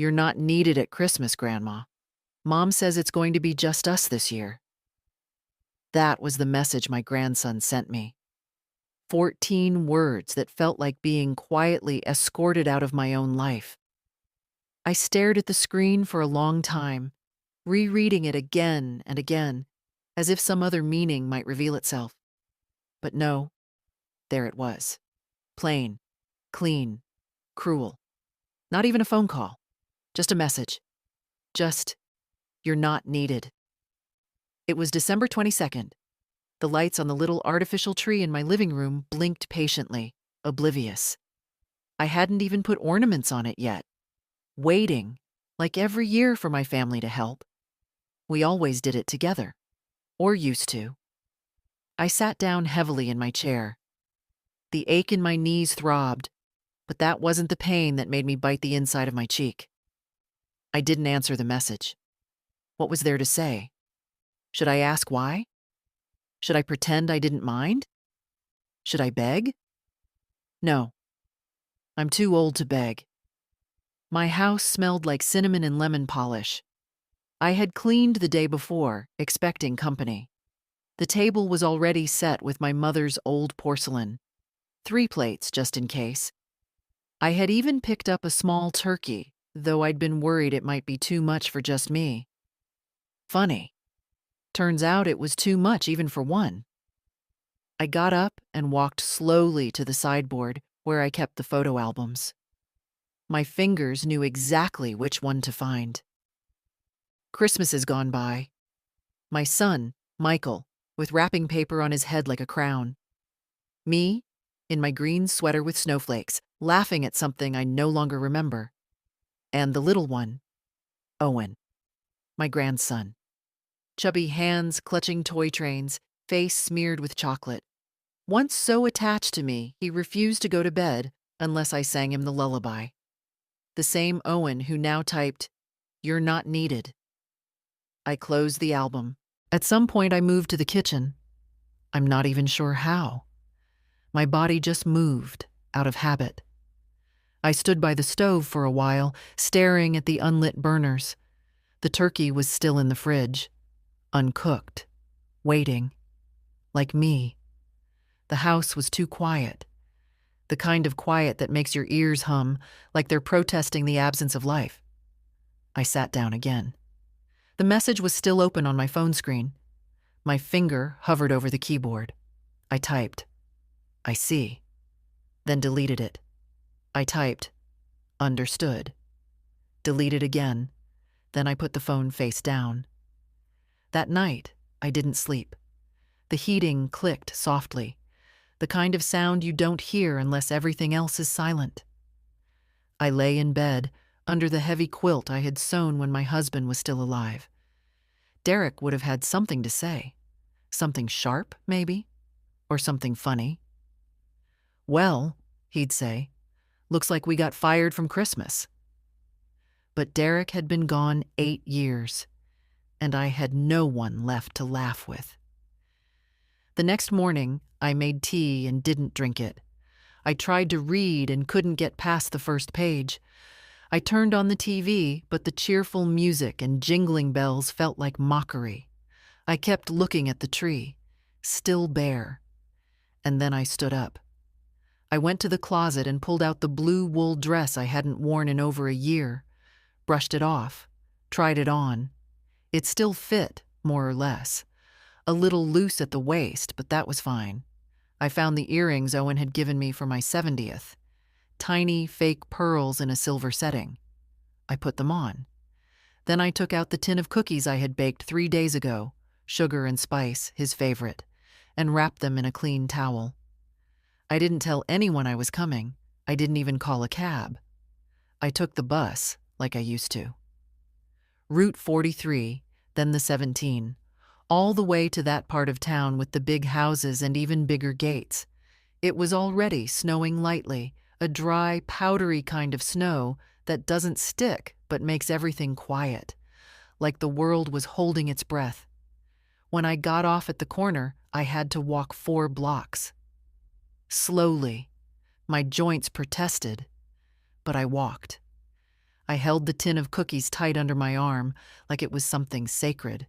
"You're not needed at Christmas, Grandma. Mom says it's going to be just us this year." That was the message my grandson sent me. 14 words that felt like being quietly escorted out of my own life. I stared at the screen for a long time, rereading it again and again, as if some other meaning might reveal itself. But no, there it was. Plain, clean, cruel. Not even a phone call. Just a message. Just, "You're not needed." It was December 22nd. The lights on the little artificial tree in my living room blinked patiently, oblivious. I hadn't even put ornaments on it yet. Waiting, like every year, for my family to help. We always did it together. Or used to. I sat down heavily in my chair. The ache in my knees throbbed, but that wasn't the pain that made me bite the inside of my cheek. I didn't answer the message. What was there to say? Should I ask why? Should I pretend I didn't mind? Should I beg? No. I'm too old to beg. My house smelled like cinnamon and lemon polish. I had cleaned the day before, expecting company. The table was already set with my mother's old porcelain. 3 plates, just in case. I had even picked up a small turkey, though I'd been worried it might be too much for just me. Funny. Turns out it was too much even for one. I got up and walked slowly to the sideboard where I kept the photo albums. My fingers knew exactly which one to find. Christmas has gone by. My son, Michael, with wrapping paper on his head like a crown. Me, in my green sweater with snowflakes, laughing at something I no longer remember. And the little one, Owen, my grandson. Chubby hands clutching toy trains, face smeared with chocolate. Once so attached to me, he refused to go to bed unless I sang him the lullaby. The same Owen who now typed, "You're not needed." I closed the album. At some point I moved to the kitchen. I'm not even sure how. My body just moved, out of habit. I stood by the stove for a while, staring at the unlit burners. The turkey was still in the fridge, uncooked, waiting, like me. The house was too quiet. The kind of quiet that makes your ears hum, like they're protesting the absence of life. I sat down again. The message was still open on my phone screen. My finger hovered over the keyboard. I typed, "I see," then deleted it. I typed, "Understood," deleted again, then I put the phone face down. That night, I didn't sleep. The heating clicked softly, the kind of sound you don't hear unless everything else is silent. I lay in bed, under the heavy quilt I had sewn when my husband was still alive. Derek would have had something to say. Something sharp, maybe? Or something funny. "Well," he'd say, "looks like we got fired from Christmas." But Derek had been gone 8 years, and I had no one left to laugh with. The next morning, I made tea and didn't drink it. I tried to read and couldn't get past the first page. I turned on the TV, but the cheerful music and jingling bells felt like mockery. I kept looking at the tree, still bare. And then I stood up. I went to the closet and pulled out the blue wool dress I hadn't worn in over a year, brushed it off, tried it on. It still fit, more or less. A little loose at the waist, but that was fine. I found the earrings Owen had given me for my 70th. Tiny, fake pearls in a silver setting. I put them on. Then I took out the tin of cookies I had baked 3 days ago, sugar and spice, his favorite, and wrapped them in a clean towel. I didn't tell anyone I was coming. I didn't even call a cab. I took the bus, like I used to. Route 43, then the 17, all the way to that part of town with the big houses and even bigger gates. It was already snowing lightly, a dry, powdery kind of snow that doesn't stick but makes everything quiet, like the world was holding its breath. When I got off at the corner, I had to walk 4 blocks. Slowly. My joints protested, but I walked. I held the tin of cookies tight under my arm like it was something sacred.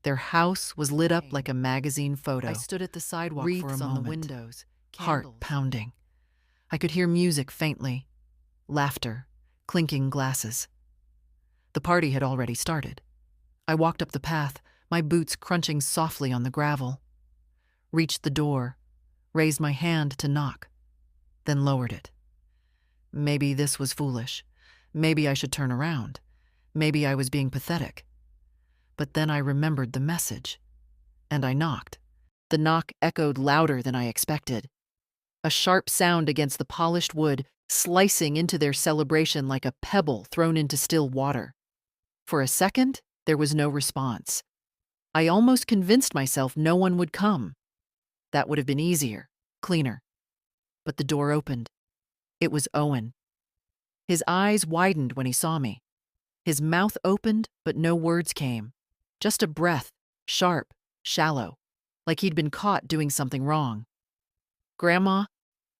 Their house was lit up like a magazine photo. I stood at the sidewalk for a moment, on the windows, heart pounding. I could hear music faintly, laughter, clinking glasses. The party had already started. I walked up the path, my boots crunching softly on the gravel. Reached the door, raised my hand to knock, then lowered it. Maybe this was foolish. Maybe I should turn around. Maybe I was being pathetic. But then I remembered the message, and I knocked. The knock echoed louder than I expected. A sharp sound against the polished wood, slicing into their celebration like a pebble thrown into still water. For a second, there was no response. I almost convinced myself no one would come. That would have been easier, cleaner. But the door opened. It was Owen. His eyes widened when he saw me. His mouth opened, but no words came. Just a breath, sharp, shallow, like he'd been caught doing something wrong. "Grandma,"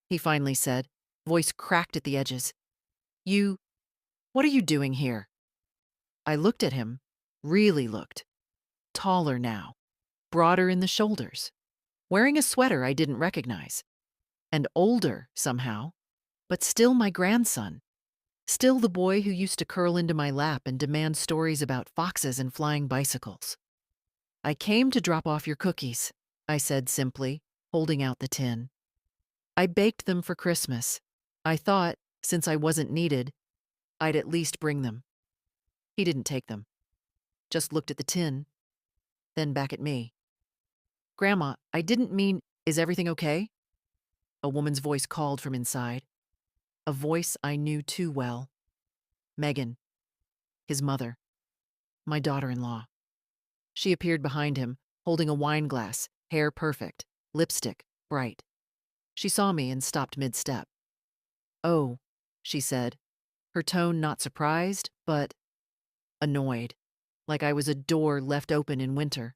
he finally said, voice cracked at the edges. What are you doing here?" I looked at him, really looked. Taller now, broader in the shoulders, wearing a sweater I didn't recognize. And older, somehow, but still my grandson. Still the boy who used to curl into my lap and demand stories about foxes and flying bicycles. "I came to drop off your cookies," I said simply, holding out the tin. "I baked them for Christmas. I thought, since I wasn't needed, I'd at least bring them." He didn't take them, just looked at the tin, then back at me. "Grandma, I didn't mean, is everything okay?" A woman's voice called from inside. A voice I knew too well. Megan, his mother, my daughter-in-law. She appeared behind him, holding a wine glass, hair perfect, lipstick bright. She saw me and stopped mid-step. "Oh," she said, her tone not surprised, but annoyed, like I was a door left open in winter.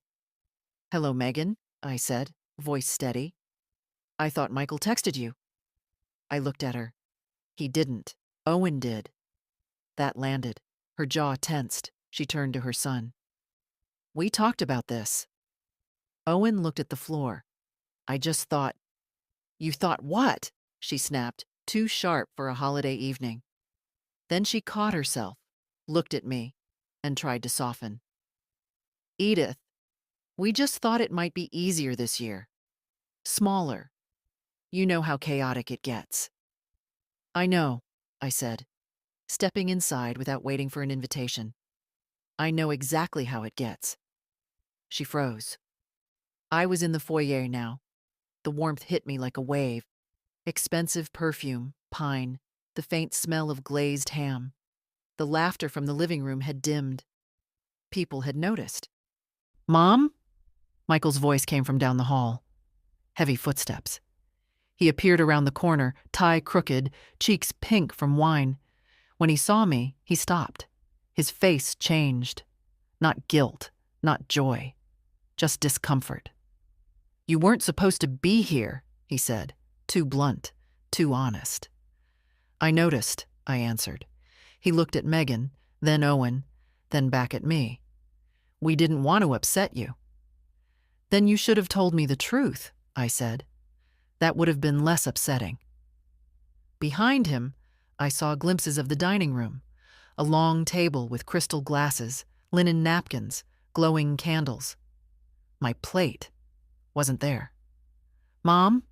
"Hello, Megan," I said, voice steady. "I thought Michael texted you." I looked at her. He didn't. Owen did. That landed. Her jaw tensed. She turned to her son. "We talked about this." Owen looked at the floor. "I just thought—" "You thought what?" she snapped, too sharp for a holiday evening. Then she caught herself, looked at me, and tried to soften. "Edith, we just thought it might be easier this year. Smaller. You know how chaotic it gets." "I know," I said, stepping inside without waiting for an invitation. "I know exactly how it gets." She froze. I was in the foyer now. The warmth hit me like a wave. Expensive perfume, pine, the faint smell of glazed ham. The laughter from the living room had dimmed. People had noticed. "Mom?" Michael's voice came from down the hall. Heavy footsteps. He appeared around the corner, tie crooked, cheeks pink from wine. When he saw me, he stopped. His face changed. Not guilt, not joy, just discomfort. "You weren't supposed to be here," he said, too blunt, too honest. "I noticed," I answered. He looked at Megan, then Owen, then back at me. "We didn't want to upset you." "Then you should have told me the truth," I said. That would have been less upsetting. Behind him, I saw glimpses of the dining room, a long table with crystal glasses, linen napkins, glowing candles. My plate wasn't there. "Mom,"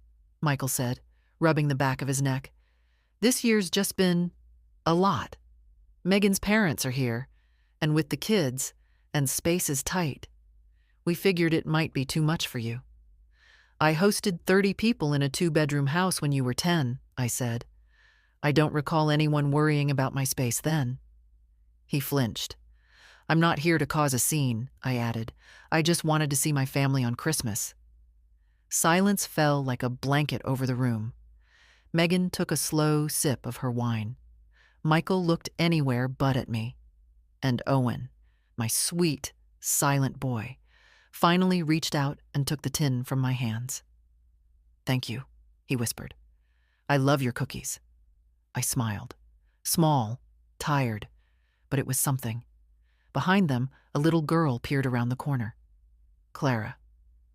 Michael said, rubbing the back of his neck, "this year's just been a lot. Megan's parents are here, and with the kids, and space is tight. We figured it might be too much for you." "I hosted 30 people in a 2-bedroom house when you were 10, I said. I don't recall anyone worrying about my space then. He flinched. "I'm not here to cause a scene," I added. "I just wanted to see my family on Christmas." Silence fell like a blanket over the room. Megan took a slow sip of her wine. Michael looked anywhere but at me. And Owen, my sweet, silent boy, finally reached out and took the tin from my hands. "Thank you," he whispered. "I love your cookies." I smiled. Small, tired, but it was something. Behind them, a little girl peered around the corner. Clara,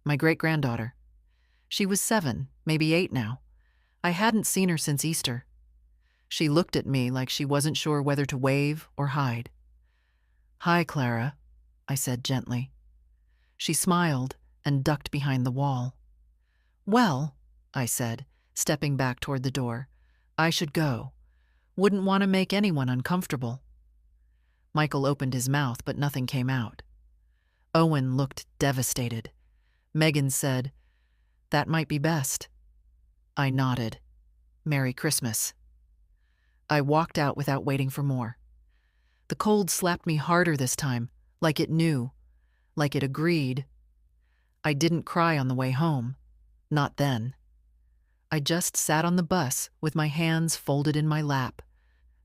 my great-granddaughter. She was 7, maybe 8 now. I hadn't seen her since Easter. She looked at me like she wasn't sure whether to wave or hide. "Hi, Clara," I said gently. She smiled and ducked behind the wall. "Well," I said, stepping back toward the door, "I should go. Wouldn't want to make anyone uncomfortable." Michael opened his mouth, but nothing came out. Owen looked devastated. Megan said, "That might be best." I nodded. "Merry Christmas." I walked out without waiting for more. The cold slapped me harder this time, like it knew, like it agreed. I didn't cry on the way home. Not then. I just sat on the bus with my hands folded in my lap,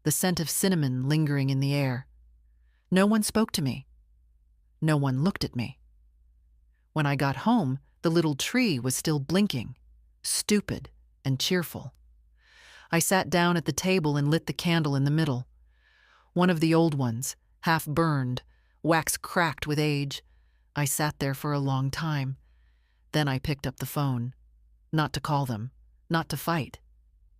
the scent of cinnamon lingering in the air. No one spoke to me. No one looked at me. When I got home, the little tree was still blinking, stupid and cheerful. I sat down at the table and lit the candle in the middle. One of the old ones, half burned, wax cracked with age. I sat there for a long time. Then I picked up the phone. Not to call them, not to fight,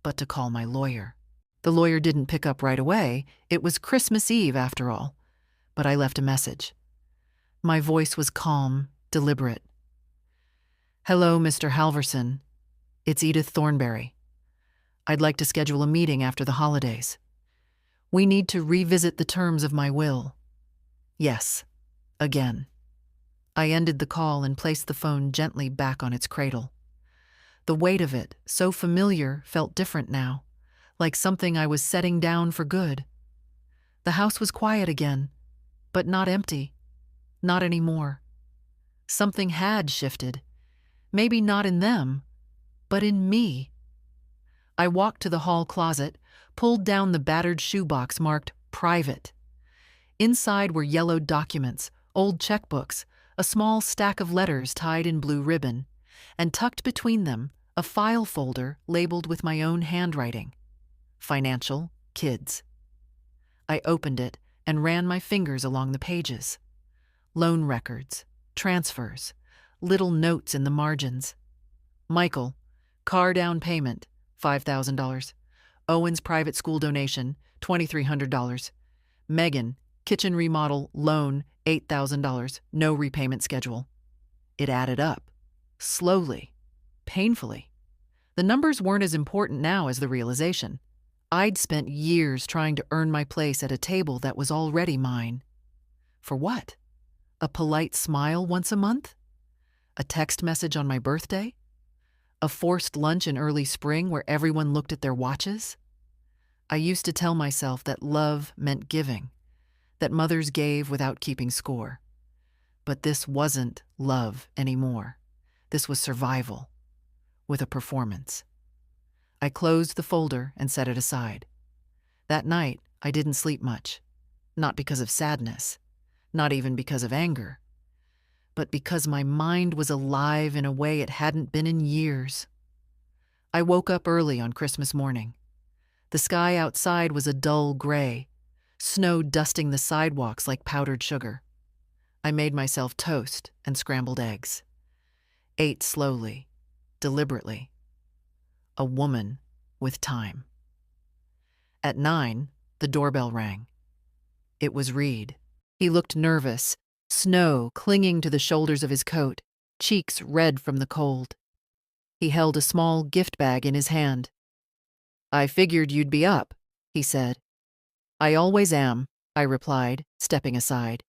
but to call my lawyer. The lawyer didn't pick up right away. It was Christmas Eve, after all. But I left a message. My voice was calm, deliberate. "Hello, Mr. Halverson. It's Edith Thornberry. I'd like to schedule a meeting after the holidays. We need to revisit the terms of my will. Yes, again." I ended the call and placed the phone gently back on its cradle. The weight of it, so familiar, felt different now, like something I was setting down for good. The house was quiet again, but not empty. Not anymore. Something had shifted. Maybe not in them, but in me. I walked to the hall closet, pulled down the battered shoebox marked "Private." Inside were yellowed documents, old checkbooks, a small stack of letters tied in blue ribbon, and tucked between them, a file folder labeled with my own handwriting. Financial, Kids. I opened it and ran my fingers along the pages. Loan records, transfers, little notes in the margins. Michael, car down payment, $5,000. Owen's private school donation, $2,300. Megan, kitchen remodel, loan, $8,000, no repayment schedule. It added up. Slowly. Painfully. The numbers weren't as important now as the realization. I'd spent years trying to earn my place at a table that was already mine. For what? A polite smile once a month? A text message on my birthday? A forced lunch in early spring where everyone looked at their watches? I used to tell myself that love meant giving, that mothers gave without keeping score. But this wasn't love anymore. This was survival, with a performance. I closed the folder and set it aside. That night, I didn't sleep much. Not because of sadness, not even because of anger, but because my mind was alive in a way it hadn't been in years. I woke up early on Christmas morning. The sky outside was a dull gray, snow dusting the sidewalks like powdered sugar. I made myself toast and scrambled eggs. Ate slowly, deliberately. A woman with time. At 9, the doorbell rang. It was Reed. He looked nervous, snow clinging to the shoulders of his coat, cheeks red from the cold. He held a small gift bag in his hand. "I figured you'd be up," he said. "I always am," I replied, stepping aside.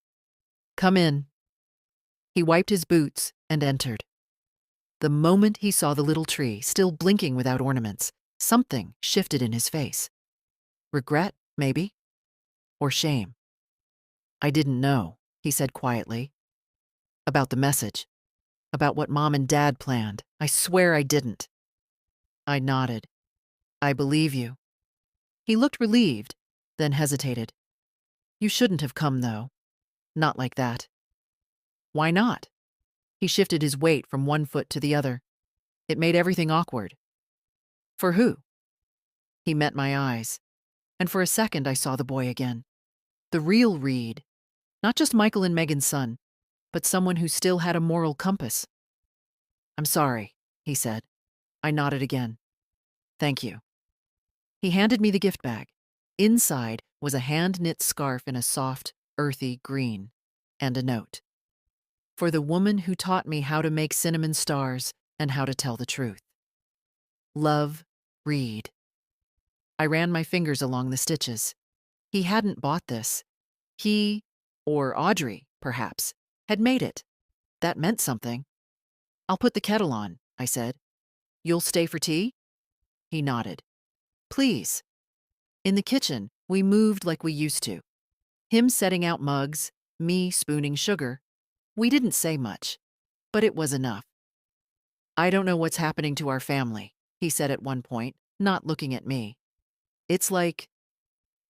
"Come in." He wiped his boots and entered. The moment he saw the little tree, still blinking without ornaments, something shifted in his face. Regret, maybe? Or shame? "I didn't know," he said quietly. "About the message. About what Mom and Dad planned. I swear I didn't." I nodded. "I believe you." He looked relieved, then hesitated. "You shouldn't have come, though. Not like that." "Why not?" He shifted his weight from one foot to the other. It made everything awkward. "For who?" He met my eyes, and for a second I saw the boy again. The real Reed, not just Michael and Megan's son, but someone who still had a moral compass. "I'm sorry," he said. I nodded again. "Thank you." He handed me the gift bag. Inside was a hand-knit scarf in a soft, earthy green, and a note. "For the woman who taught me how to make cinnamon stars and how to tell the truth. Love, Reed." I ran my fingers along the stitches. He hadn't bought this. He, or Audrey, perhaps, had made it. That meant something. "I'll put the kettle on," I said. "You'll stay for tea?" He nodded. "Please." In the kitchen, we moved like we used to. Him setting out mugs, me spooning sugar. We didn't say much, but it was enough. "I don't know what's happening to our family," he said at one point, not looking at me. "It's like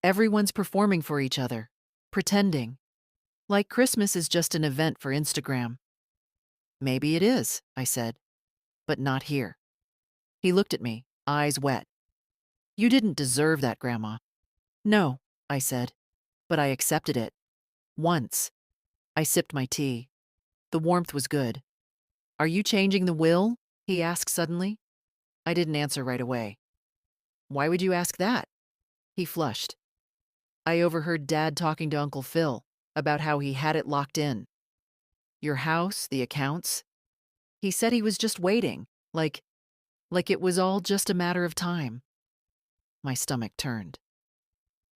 everyone's performing for each other, pretending. Like Christmas is just an event for Instagram." "Maybe it is," I said, "but not here." He looked at me, eyes wet. "You didn't deserve that, Grandma." "No," I said, "but I accepted it. Once." I sipped my tea. The warmth was good. "Are you changing the will?" he asked suddenly. I didn't answer right away. "Why would you ask that?" He flushed. "I overheard Dad talking to Uncle Phil about how he had it locked in. Your house, the accounts. He said he was just waiting, like it was all just a matter of time." My stomach turned.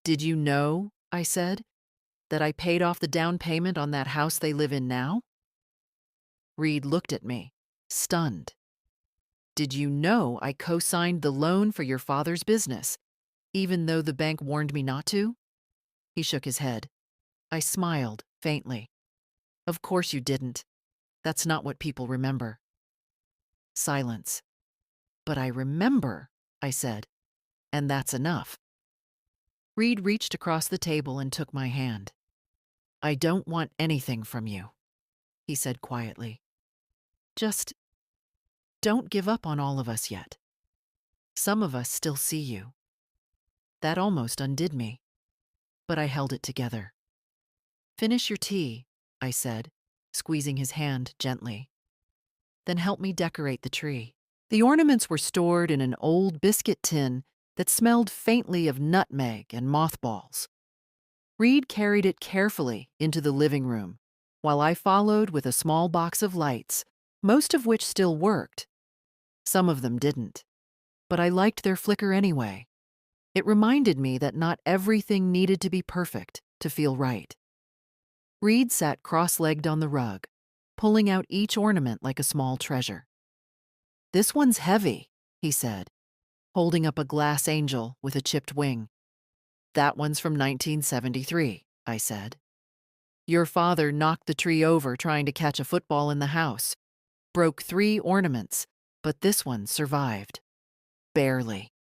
"Did you know," I said, "that I paid off the down payment on that house they live in now?" Reed looked at me, stunned. "Did you know I co-signed the loan for your father's business, even though the bank warned me not to?" He shook his head. I smiled, faintly. "Of course you didn't. That's not what people remember." Silence. "But I remember," I said, "and that's enough." Reed reached across the table and took my hand. "I don't want anything from you," he said quietly. "Just don't give up on all of us yet. Some of us still see you." That almost undid me, but I held it together. "Finish your tea," I said, squeezing his hand gently. "Then help me decorate the tree." The ornaments were stored in an old biscuit tin that smelled faintly of nutmeg and mothballs. Reed carried it carefully into the living room, while I followed with a small box of lights, most of which still worked. Some of them didn't, but I liked their flicker anyway. It reminded me that not everything needed to be perfect to feel right. Reed sat cross-legged on the rug, pulling out each ornament like a small treasure. "This one's heavy," he said, holding up a glass angel with a chipped wing. "That one's from 1973, I said. "Your father knocked the tree over trying to catch a football in the house. Broke 3 ornaments, but this one survived. Barely."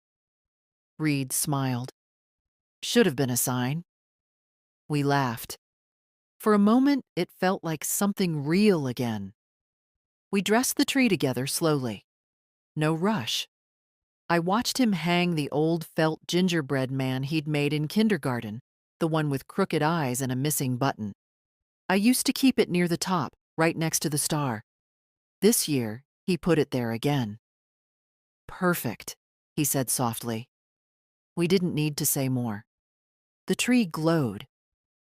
Reed smiled. "Should have been a sign." We laughed. For a moment, it felt like something real again. We dressed the tree together slowly. No rush. I watched him hang the old felt gingerbread man he'd made in kindergarten, the one with crooked eyes and a missing button. I used to keep it near the top, right next to the star. This year, he put it there again. "Perfect," he said softly. We didn't need to say more. The tree glowed,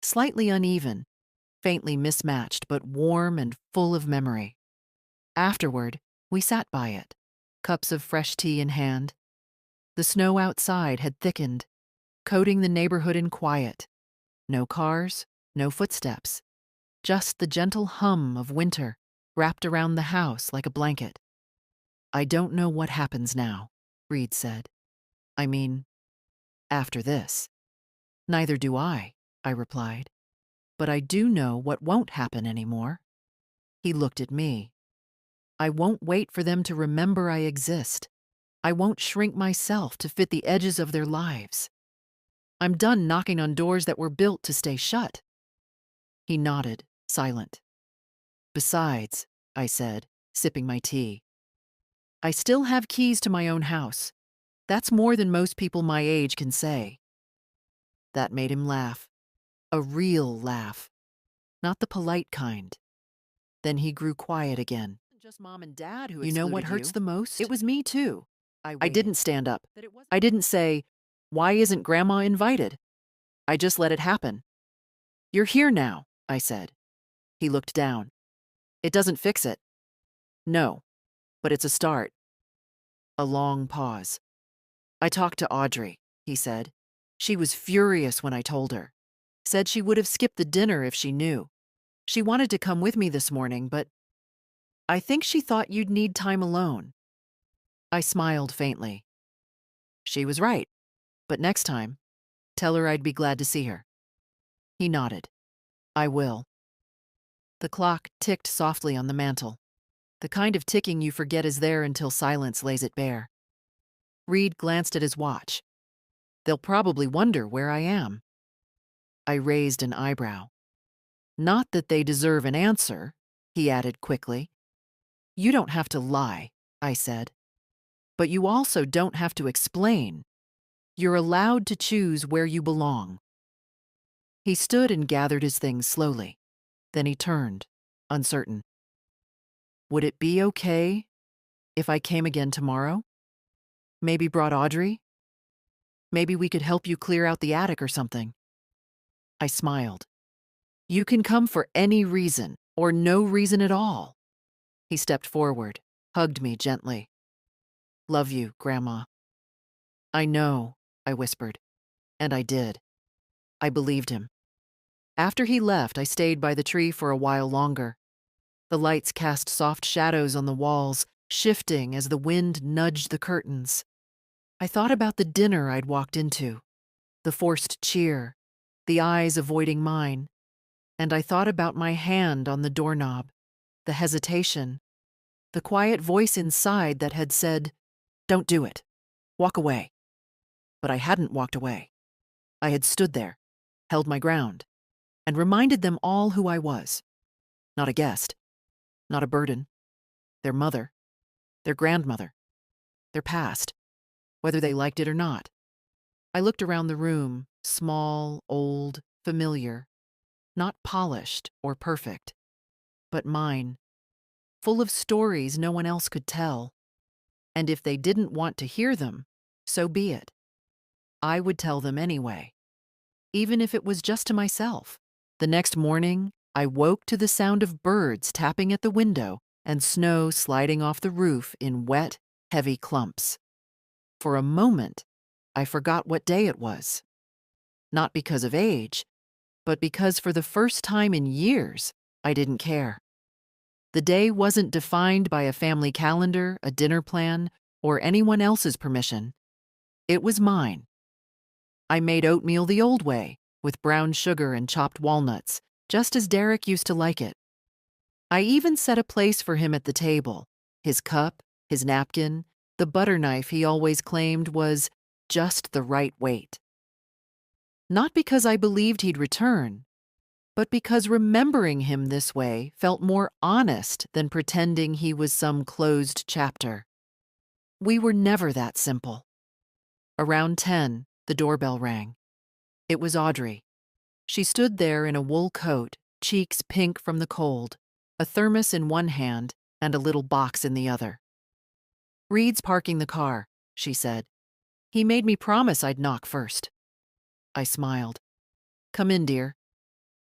slightly uneven, faintly mismatched, but warm and full of memory. Afterward, we sat by it, cups of fresh tea in hand. The snow outside had thickened, coating the neighborhood in quiet. No cars, no footsteps, just the gentle hum of winter wrapped around the house like a blanket. "I don't know what happens now," Reed said. "I mean, after this." "Neither do I replied. "But I do know what won't happen anymore." He looked at me. "I won't wait for them to remember I exist. I won't shrink myself to fit the edges of their lives. I'm done knocking on doors that were built to stay shut." He nodded, silent. "Besides," I said, sipping my tea, "I still have keys to my own house. That's more than most people my age can say." That made him laugh. A real laugh, not the polite kind. Then he grew quiet again. Just Mom and Dad who You know what excluded hurts you. the most? It was me too. I I waited. didn't stand up. I didn't say, "Why isn't Grandma invited?" I just let it happen. "You're here now," I said. He looked down. "It doesn't fix it." "No, but it's a start." A long pause. "I talked to Audrey," he said. "She was furious when I told her. Said she would have skipped the dinner if she knew. She wanted to come with me this morning, but I think she thought you'd need time alone." I smiled faintly. She was right, but next time, tell her I'd be glad to see her. He nodded. "I will." The clock ticked softly on the mantel, the kind of ticking you forget is there until silence lays it bare. Reed glanced at his watch. "They'll probably wonder where I am." I raised an eyebrow. "Not that they deserve an answer," he added quickly. "You don't have to lie," I said. "But you also don't have to explain. You're allowed to choose where you belong." He stood and gathered his things slowly. Then he turned, uncertain. "Would it be okay if I came again tomorrow? Maybe brought Audrey? Maybe we could help you clear out the attic or something." I smiled. "You can come for any reason, or no reason at all." He stepped forward, hugged me gently. "Love you, Grandma." "I know," I whispered. And I did. I believed him. After he left, I stayed by the tree for a while longer. The lights cast soft shadows on the walls, shifting as the wind nudged the curtains. I thought about the dinner I'd walked into, the forced cheer, the eyes avoiding mine, and I thought about my hand on the doorknob, the hesitation, the quiet voice inside that had said, "Don't do it. Walk away." But I hadn't walked away. I had stood there, held my ground, and reminded them all who I was. Not a guest, not a burden. Their mother, their grandmother, their past, whether they liked it or not. I looked around the room, small, old, familiar, not polished or perfect, but mine, full of stories no one else could tell. And if they didn't want to hear them, so be it. I would tell them anyway, even if it was just to myself. The next morning, I woke to the sound of birds tapping at the window and snow sliding off the roof in wet, heavy clumps. For a moment, I forgot what day it was. Not because of age, but because for the first time in years, I didn't care. The day wasn't defined by a family calendar, a dinner plan, or anyone else's permission. It was mine. I made oatmeal the old way, with brown sugar and chopped walnuts, just as Derek used to like it. I even set a place for him at the table, his cup, his napkin, the butter knife he always claimed was just the right weight. Not because I believed he'd return, but because remembering him this way felt more honest than pretending he was some closed chapter. We were never that simple. Around 10, the doorbell rang. It was Audrey. She stood there in a wool coat, cheeks pink from the cold, a thermos in one hand and a little box in the other. "Reed's parking the car," she said. "He made me promise I'd knock first." I smiled. "Come in, dear."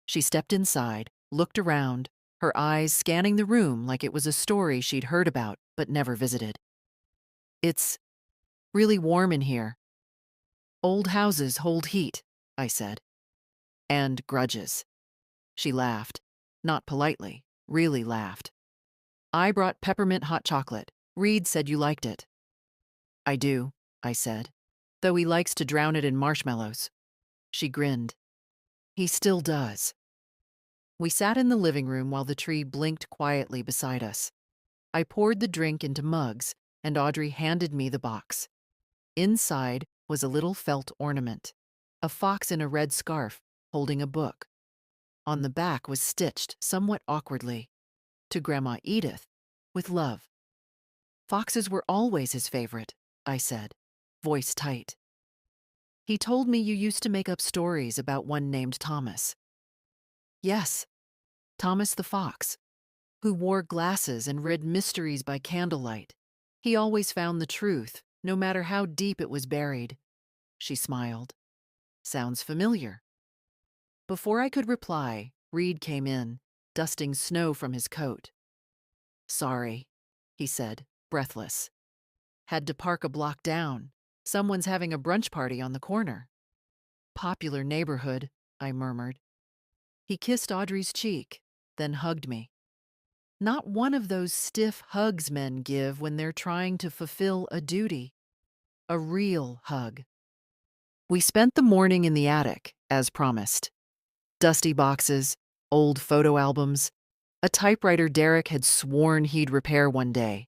She stepped inside, looked around, her eyes scanning the room like it was a story she'd heard about but never visited. "It's really warm in here." "Old houses hold heat," I said. "And grudges." She laughed. Not politely, really laughed. "I brought peppermint hot chocolate. Reed said you liked it." "I do," I said, "though he likes to drown it in marshmallows." She grinned. "He still does." We sat in the living room while the tree blinked quietly beside us. I poured the drink into mugs, and Audrey handed me the box. Inside was a little felt ornament, a fox in a red scarf holding a book. On the back was stitched, somewhat awkwardly, "To Grandma Edith, with love." Foxes were always his favorite, I said, voice tight. He told me you used to make up stories about one named Thomas. Yes, Thomas the Fox, who wore glasses and read mysteries by candlelight. He always found the truth, no matter how deep it was buried. She smiled. Sounds familiar. Before I could reply, Reed came in, dusting snow from his coat. Sorry, he said, breathless. Had to park a block down. Someone's having a brunch party on the corner. Popular neighborhood, I murmured. He kissed Audrey's cheek, then hugged me. Not one of those stiff hugs men give when they're trying to fulfill a duty. A real hug. We spent the morning in the attic, as promised. Dusty boxes, old photo albums, a typewriter Derek had sworn he'd repair one day.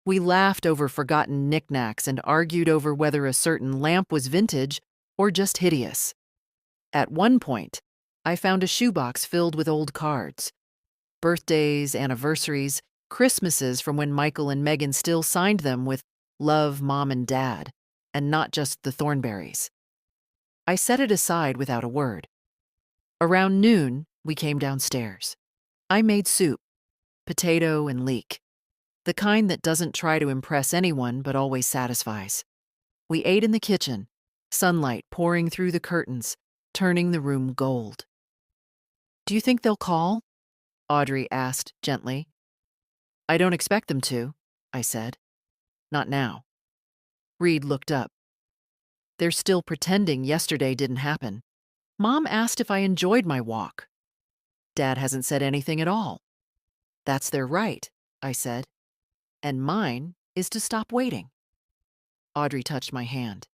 We laughed over forgotten knickknacks and argued over whether a certain lamp was vintage or just hideous. At one point, I found a shoebox filled with old cards. Birthdays, anniversaries, Christmases from when Michael and Megan still signed them with "Love, Mom and Dad," and not just the Thornberrys. I set it aside without a word. Around noon, we came downstairs. I made soup, potato and leek, the kind that doesn't try to impress anyone but always satisfies. We ate in the kitchen, sunlight pouring through the curtains, turning the room gold. Do you think they'll call? Audrey asked gently. I don't expect them to, I said. Not now. Reed looked up. They're still pretending yesterday didn't happen. Mom asked if I enjoyed my walk. Dad hasn't said anything at all. That's their right, I said. And mine is to stop waiting. Audrey touched my hand.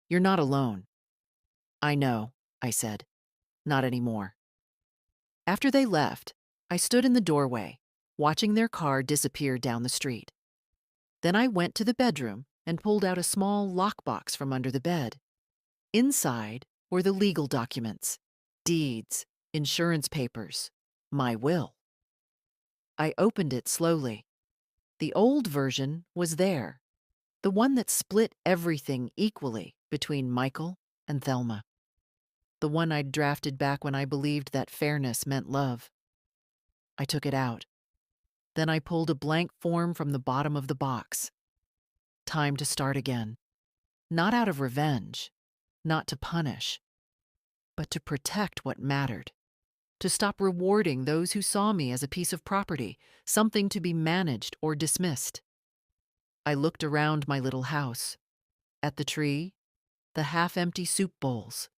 You're not alone. I know, I said. Not anymore. After they left, I stood in the doorway, watching their car disappear down the street. Then I went to the bedroom and pulled out a small lockbox from under the bed. Inside were the legal documents, deeds, insurance papers, my will. I opened it slowly. The old version was there, the one that split everything equally between Michael and Thelma. The one I'd drafted back when I believed that fairness meant love. I took it out. Then I pulled a blank form from the bottom of the box. Time to start again. Not out of revenge, not to punish, but to protect what mattered. To stop rewarding those who saw me as a piece of property, something to be managed or dismissed. I looked around my little house. At the tree, the half-empty soup bowls,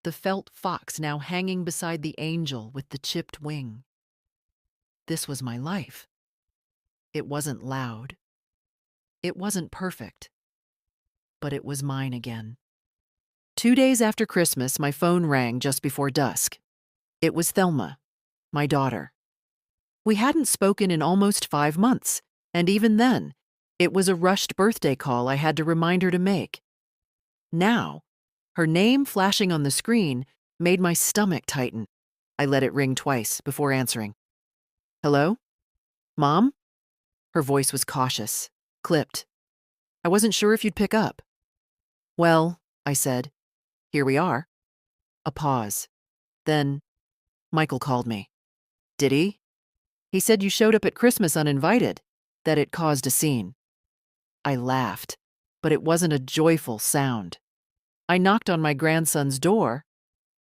the felt fox now hanging beside the angel with the chipped wing. This was my life. It wasn't loud. It wasn't perfect. But it was mine again. 2 days after Christmas, my phone rang just before dusk. It was Thelma, my daughter. We hadn't spoken in almost 5 months, and even then, it was a rushed birthday call I had to remind her to make. Now, her name flashing on the screen made my stomach tighten. I let it ring twice before answering. Hello? Mom? Her voice was cautious, clipped. I wasn't sure if you'd pick up. Well, I said, here we are. A pause. Then, Michael called me. Did he? He said you showed up at Christmas uninvited, that it caused a scene. I laughed, but it wasn't a joyful sound. I knocked on my grandson's door.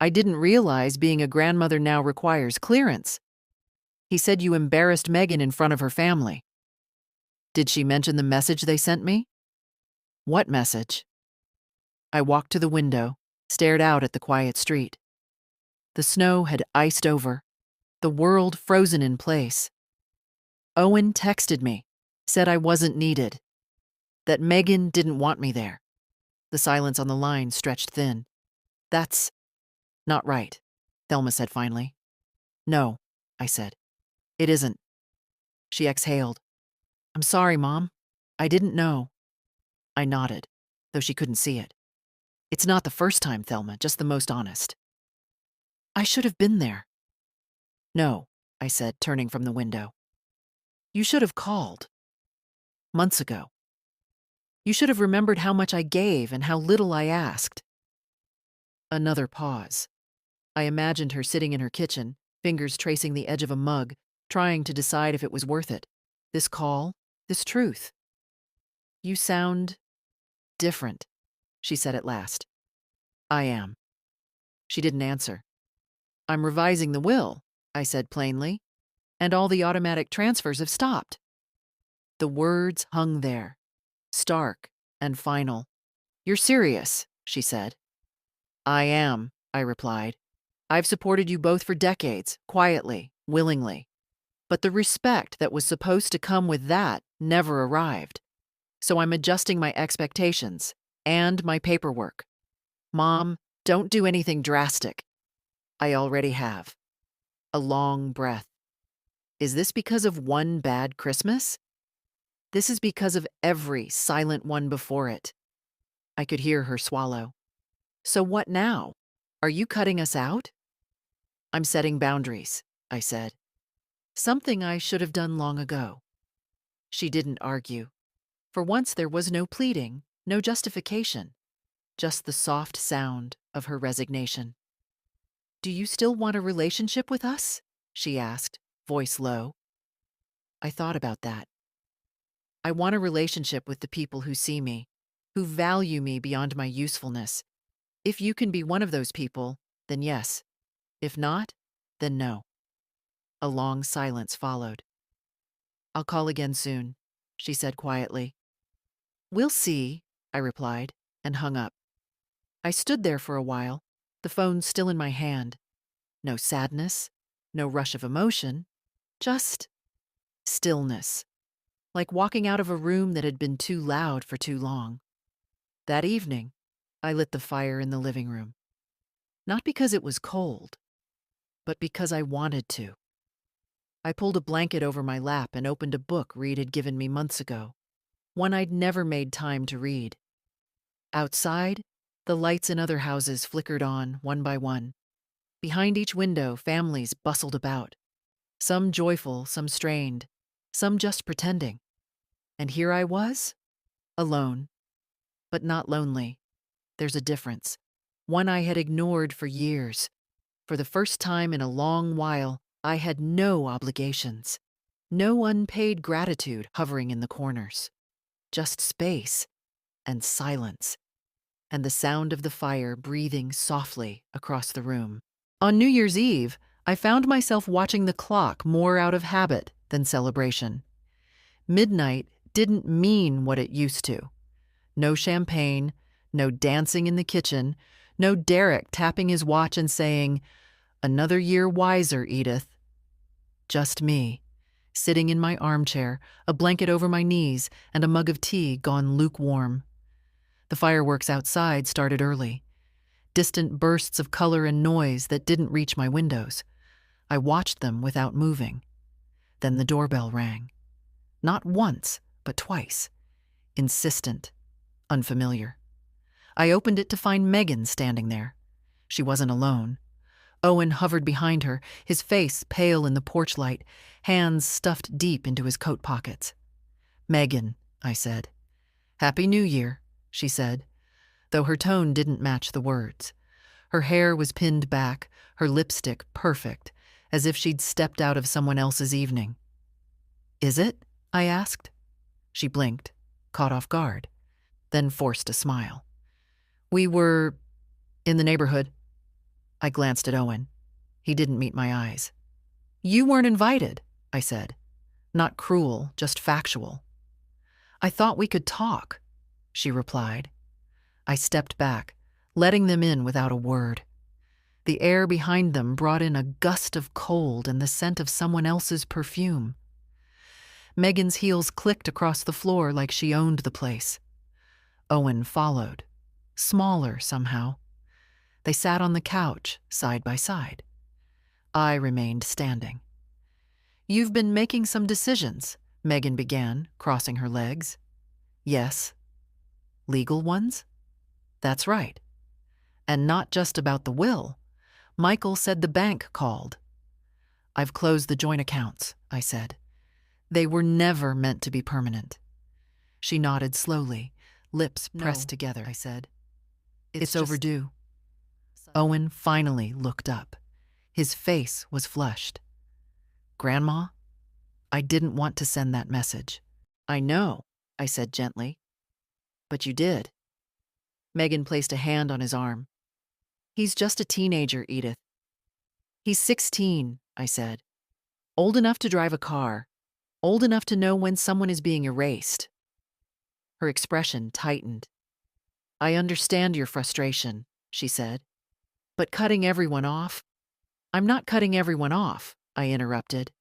I didn't realize being a grandmother now requires clearance. He said you embarrassed Megan in front of her family. Did she mention the message they sent me? What message? I walked to the window, stared out at the quiet street. The snow had iced over, the world frozen in place. Owen texted me, said I wasn't needed, that Megan didn't want me there. The silence on the line stretched thin. That's not right, Thelma said finally. No, I said. It isn't. She exhaled. I'm sorry, Mom. I didn't know. I nodded, though she couldn't see it. It's not the first time, Thelma, just the most honest. I should have been there. No, I said, turning from the window. You should have called. Months ago. You should have remembered how much I gave and how little I asked. Another pause. I imagined her sitting in her kitchen, fingers tracing the edge of a mug, trying to decide if it was worth it. This call, this truth. You sound different, she said at last. I am. She didn't answer. I'm revising the will, I said plainly, and all the automatic transfers have stopped. The words hung there, stark and final. You're serious, she said. I am, I replied. I've supported you both for decades, quietly, willingly. But the respect that was supposed to come with that never arrived. So I'm adjusting my expectations and my paperwork. Mom, don't do anything drastic. I already have. A long breath. Is this because of one bad Christmas? This is because of every silent one before it. I could hear her swallow. So what now? Are you cutting us out? I'm setting boundaries, I said. Something I should have done long ago. She didn't argue. For once there was no pleading, no justification, just the soft sound of her resignation. Do you still want a relationship with us? She asked, voice low. I thought about that. I want a relationship with the people who see me, who value me beyond my usefulness. If you can be one of those people, then yes. If not, then no. A long silence followed. I'll call again soon, she said quietly. We'll see, I replied, and hung up. I stood there for a while, the phone still in my hand. No sadness, no rush of emotion, just stillness, like walking out of a room that had been too loud for too long. That evening, I lit the fire in the living room. Not because it was cold, but because I wanted to. I pulled a blanket over my lap and opened a book Reed had given me months ago, one I'd never made time to read. Outside, the lights in other houses flickered on, one by one. Behind each window, families bustled about, some joyful, some strained, some just pretending. And here I was, alone, but not lonely. There's a difference, one I had ignored for years. For the first time in a long while, I had no obligations, no unpaid gratitude hovering in the corners, just space and silence, and the sound of the fire breathing softly across the room. On New Year's Eve, I found myself watching the clock more out of habit than celebration. Midnight didn't mean what it used to. No champagne, no dancing in the kitchen, no Derek tapping his watch and saying, "Another year wiser, Edith." Just me, sitting in my armchair, a blanket over my knees, and a mug of tea gone lukewarm. The fireworks outside started early. Distant bursts of color and noise that didn't reach my windows. I watched them without moving. Then the doorbell rang. Not once, but twice. Insistent, unfamiliar. I opened it to find Megan standing there. She wasn't alone. Owen hovered behind her, his face pale in the porch light, hands stuffed deep into his coat pockets. "Megan," I said. "Happy New Year," she said, though her tone didn't match the words. Her hair was pinned back, her lipstick perfect, as if she'd stepped out of someone else's evening. "Is it?" I asked. She blinked, caught off guard, then forced a smile. "We were in the neighborhood." I glanced at Owen. He didn't meet my eyes. "You weren't invited," I said. Not cruel, just factual. "I thought we could talk," she replied. I stepped back, letting them in without a word. The air behind them brought in a gust of cold and the scent of someone else's perfume. Megan's heels clicked across the floor like she owned the place. Owen followed, smaller somehow. They sat on the couch, side by side. I remained standing. "You've been making some decisions," Megan began, crossing her legs. "Yes." "Legal ones?" "That's right. And not just about the will. Michael said the bank called." "I've closed the joint accounts," I said. "They were never meant to be permanent." She nodded slowly, lips pressed together. I said, It's overdue." Owen finally looked up. His face was flushed. "Grandma, I didn't want to send that message." "I know," I said gently. "But you did." Megan placed a hand on his arm. "He's just a teenager, Edith." "He's 16, I said. "Old enough to drive a car. Old enough to know when someone is being erased." Her expression tightened. "I understand your frustration," she said. "But cutting everyone off?" "I'm not cutting everyone off," I interrupted.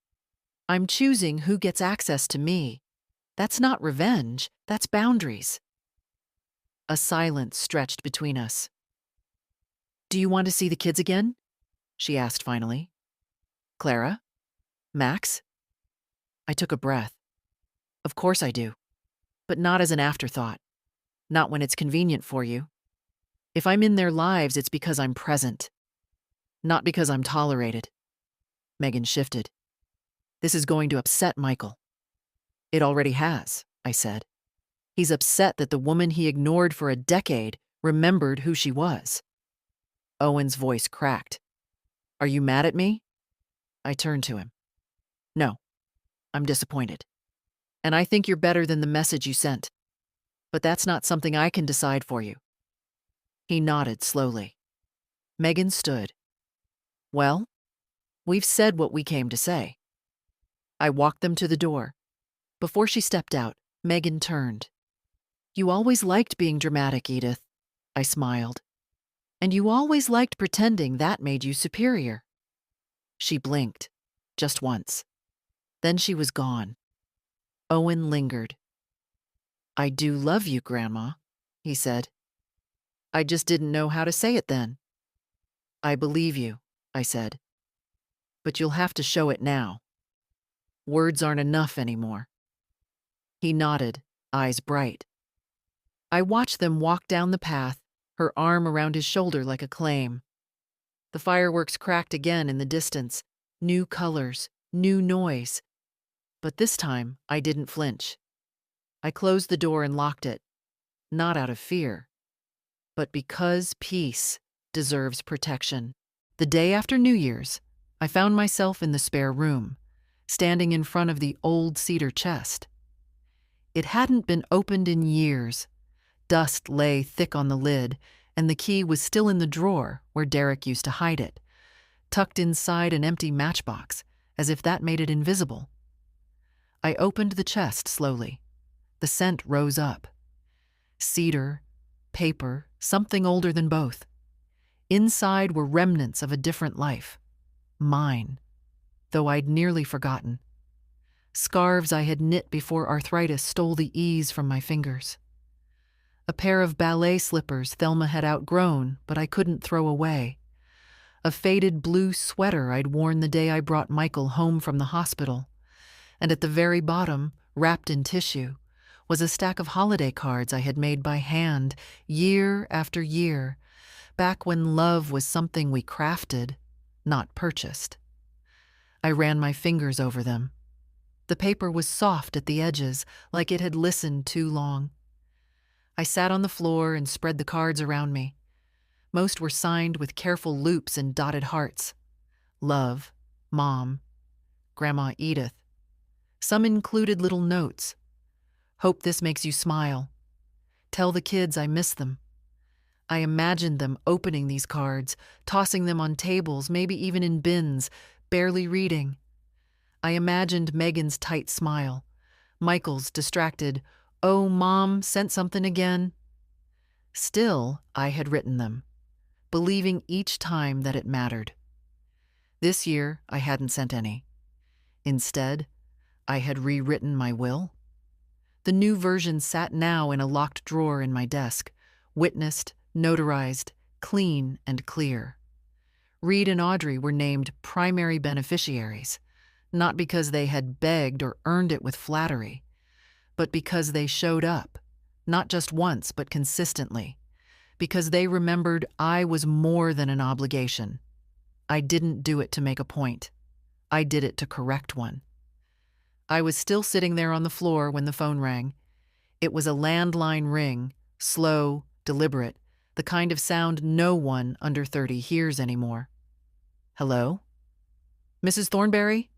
"I'm choosing who gets access to me. That's not revenge, that's boundaries." A silence stretched between us. "Do you want to see the kids again?" she asked finally. "Clara? Max?" I took a breath. "Of course I do. But not as an afterthought. Not when it's convenient for you. If I'm in their lives, it's because I'm present. Not because I'm tolerated." Megan shifted. "This is going to upset Michael." "It already has," I said. "He's upset that the woman he ignored for a decade remembered who she was." Owen's voice cracked. "Are you mad at me?" I turned to him. "No, I'm disappointed. And I think you're better than the message you sent. But that's not something I can decide for you." He nodded slowly. Megan stood. "Well, we've said what we came to say." I walked them to the door. Before she stepped out, Megan turned. "You always liked being dramatic, Edith," I smiled. "And you always liked pretending that made you superior." She blinked, just once. Then she was gone. Owen lingered. "I do love you, Grandma," he said. "I just didn't know how to say it then." "I believe you," I said. "But you'll have to show it now. Words aren't enough anymore." He nodded, eyes bright. I watched them walk down the path, her arm around his shoulder like a claim. The fireworks cracked again in the distance, new colors, new noise. But this time, I didn't flinch. I closed the door and locked it, not out of fear, but because peace deserves protection. The day after New Year's, I found myself in the spare room, standing in front of the old cedar chest. It hadn't been opened in years. Dust lay thick on the lid, and the key was still in the drawer where Derek used to hide it, tucked inside an empty matchbox, as if that made it invisible. I opened the chest slowly. The scent rose up. Cedar, paper, something older than both. Inside were remnants of a different life. Mine, though I'd nearly forgotten. Scarves I had knit before arthritis stole the ease from my fingers. A pair of ballet slippers Thelma had outgrown, but I couldn't throw away. A faded blue sweater I'd worn the day I brought Michael home from the hospital. And at the very bottom, wrapped in tissue, was a stack of holiday cards I had made by hand, year after year, back when love was something we crafted, not purchased. I ran my fingers over them. The paper was soft at the edges, like it had listened too long. I sat on the floor and spread the cards around me. Most were signed with careful loops and dotted hearts. Love, Mom, Grandma Edith. Some included little notes. Hope this makes you smile. Tell the kids I miss them. I imagined them opening these cards, tossing them on tables, maybe even in bins, barely reading. I imagined Megan's tight smile, Michael's distracted, "Oh, Mom sent something again." Still, I had written them, believing each time that it mattered. This year, I hadn't sent any. Instead, I had rewritten my will. The new version sat now in a locked drawer in my desk, witnessed, notarized, clean and clear. Reed and Audrey were named primary beneficiaries, not because they had begged or earned it with flattery, but because they showed up, not just once but consistently, because they remembered I was more than an obligation. I didn't do it to make a point. I did it to correct one. I was still sitting there on the floor when the phone rang. It was a landline ring, slow, deliberate, the the kind of sound no one under 30 hears anymore. Hello? Mrs. Thornberry?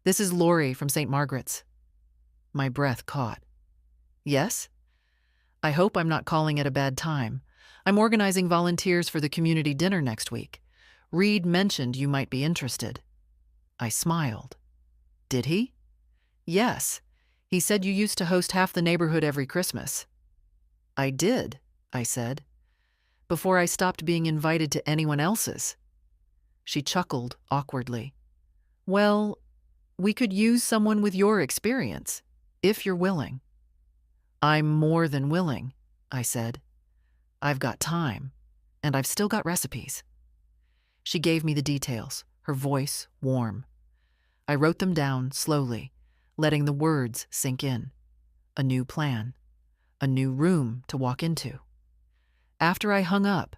This is Lori from St. Margaret's. My breath caught. Yes? I hope I'm not calling at a bad time. I'm organizing volunteers for the community dinner next week. Reed mentioned you might be interested. I smiled. Did he? Yes. He said you used to host half the neighborhood every Christmas. I did, I said, before I stopped being invited to anyone else's. She chuckled awkwardly. Well, we could use someone with your experience, if you're willing. I'm more than willing, I said. I've got time, and I've still got recipes. She gave me the details, her voice warm. I wrote them down slowly, letting the words sink in. A new plan, a new room to walk into. After I hung up,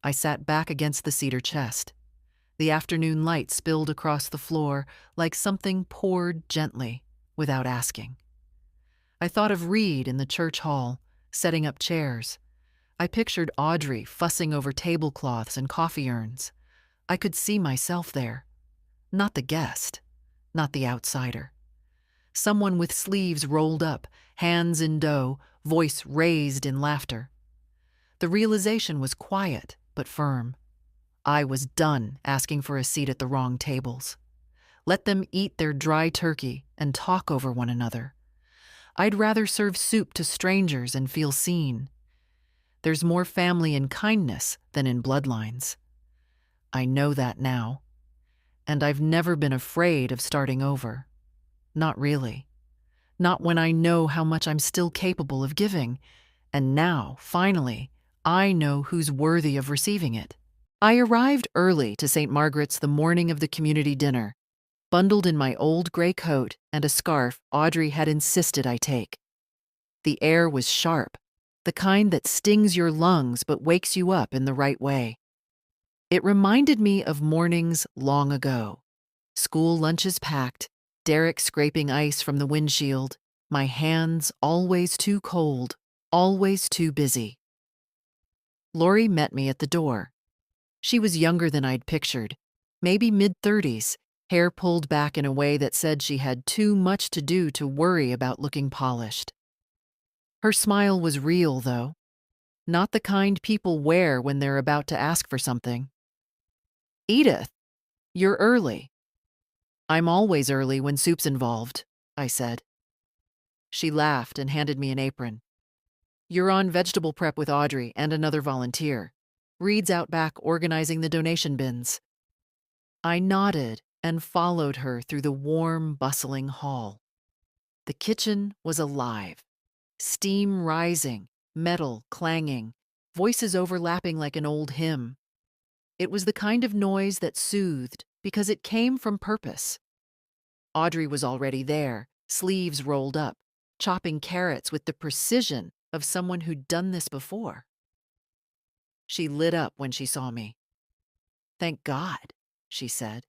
I sat back against the cedar chest. The afternoon light spilled across the floor like something poured gently, without asking. I thought of Reed in the church hall, setting up chairs. I pictured Audrey fussing over tablecloths and coffee urns. I could see myself there. Not the guest, not the outsider. Someone with sleeves rolled up, hands in dough, voice raised in laughter. The realization was quiet but firm. I was done asking for a seat at the wrong tables. Let them eat their dry turkey and talk over one another. I'd rather serve soup to strangers and feel seen. There's more family in kindness than in bloodlines. I know that now. And I've never been afraid of starting over. Not really. Not when I know how much I'm still capable of giving. And now, finally, I know who's worthy of receiving it. I arrived early to St. Margaret's the morning of the community dinner, bundled in my old gray coat and a scarf Audrey had insisted I take. The air was sharp, the kind that stings your lungs but wakes you up in the right way. It reminded me of mornings long ago. School lunches packed, Derek scraping ice from the windshield, my hands always too cold, always too busy. Lori met me at the door. She was younger than I'd pictured, maybe mid-30s, hair pulled back in a way that said she had too much to do to worry about looking polished. Her smile was real, though. Not the kind people wear when they're about to ask for something. Edith, you're early. I'm always early when soup's involved, I said. She laughed and handed me an apron. You're on vegetable prep with Audrey and another volunteer. Reed's out back organizing the donation bins. I nodded and followed her through the warm, bustling hall. The kitchen was alive. Steam rising, metal clanging, voices overlapping like an old hymn. It was the kind of noise that soothed because it came from purpose. Audrey was already there, sleeves rolled up, chopping carrots with the precision of someone who'd done this before. She lit up when she saw me. Thank God, she said.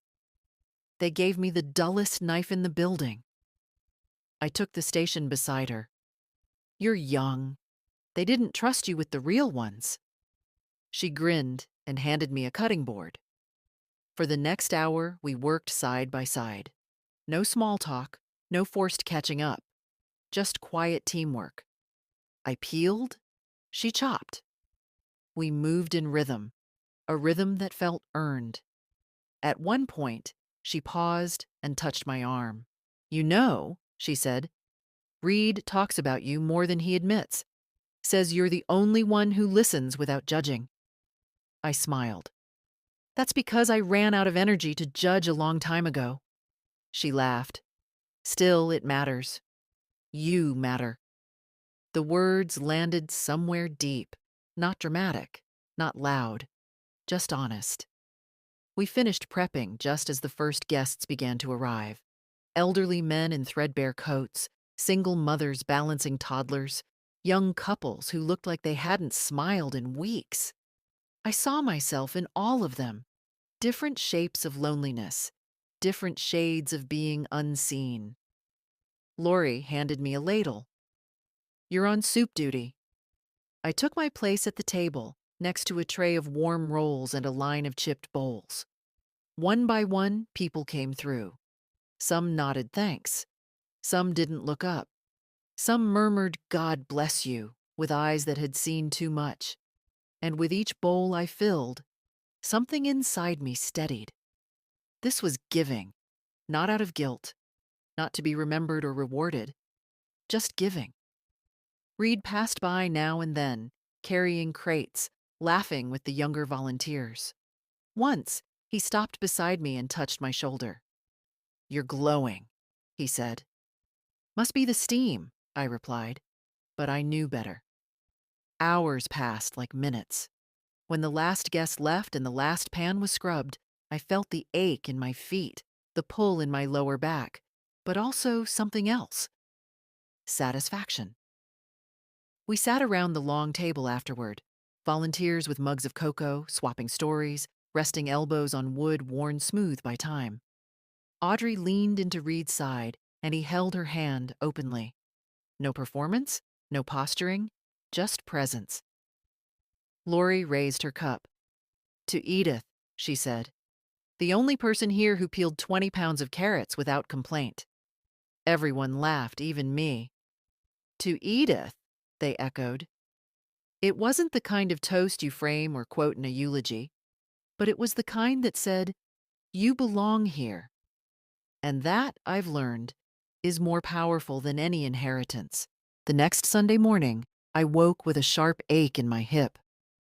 They gave me the dullest knife in the building. I took the station beside her. You're young. They didn't trust you with the real ones. She grinned and handed me a cutting board. For the next hour, we worked side by side. No small talk, no forced catching up, just quiet teamwork. I peeled, she chopped. We moved in rhythm, a rhythm that felt earned. At one point, she paused and touched my arm. You know, she said, Reed talks about you more than he admits. Says you're the only one who listens without judging. I smiled. That's because I ran out of energy to judge a long time ago. She laughed. Still, it matters. You matter. The words landed somewhere deep, not dramatic, not loud, just honest. We finished prepping just as the first guests began to arrive. Elderly men in threadbare coats, single mothers balancing toddlers, young couples who looked like they hadn't smiled in weeks. I saw myself in all of them, different shapes of loneliness, different shades of being unseen. Lori handed me a ladle. You're on soup duty. I took my place at the table, next to a tray of warm rolls and a line of chipped bowls. One by one, people came through. Some nodded thanks. Some didn't look up. Some murmured, "God bless you," with eyes that had seen too much. And with each bowl I filled, something inside me steadied. This was giving, not out of guilt, not to be remembered or rewarded, just giving. Reed passed by now and then, carrying crates, laughing with the younger volunteers. Once, he stopped beside me and touched my shoulder. "You're glowing," he said. "Must be the steam," I replied, but I knew better. Hours passed like minutes. When the last guest left and the last pan was scrubbed, I felt the ache in my feet, the pull in my lower back, but also something else. Satisfaction. We sat around the long table afterward, volunteers with mugs of cocoa, swapping stories, resting elbows on wood worn smooth by time. Audrey leaned into Reed's side, and he held her hand openly. No performance, no posturing, just presence. Lori raised her cup. "To Edith," she said. "The only person here who peeled 20 pounds of carrots without complaint." Everyone laughed, even me. "To Edith," they echoed. It wasn't the kind of toast you frame or quote in a eulogy, but it was the kind that said, "You belong here." And that, I've learned, is more powerful than any inheritance. The next Sunday morning, I woke with a sharp ache in my hip,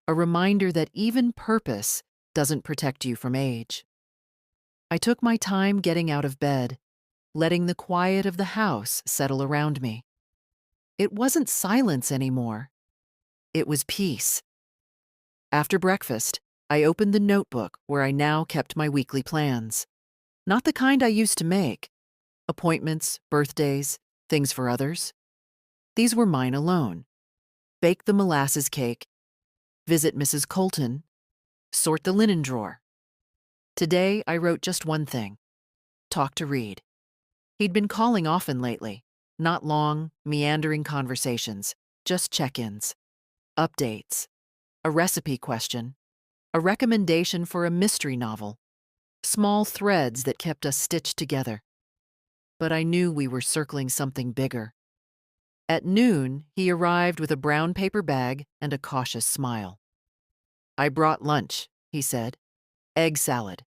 a reminder that even purpose doesn't protect you from age. I took my time getting out of bed, letting the quiet of the house settle around me. It wasn't silence anymore. It was peace. After breakfast, I opened the notebook where I now kept my weekly plans. Not the kind I used to make. Appointments, birthdays, things for others. These were mine alone. Bake the molasses cake, visit Mrs. Colton, sort the linen drawer. Today, I wrote just one thing: talk to Reed. He'd been calling often lately, not long, meandering conversations, just check-ins, updates, a recipe question, a recommendation for a mystery novel, small threads that kept us stitched together. But I knew we were circling something bigger. At noon, he arrived with a brown paper bag and a cautious smile. "I brought lunch," he said. "Egg salad.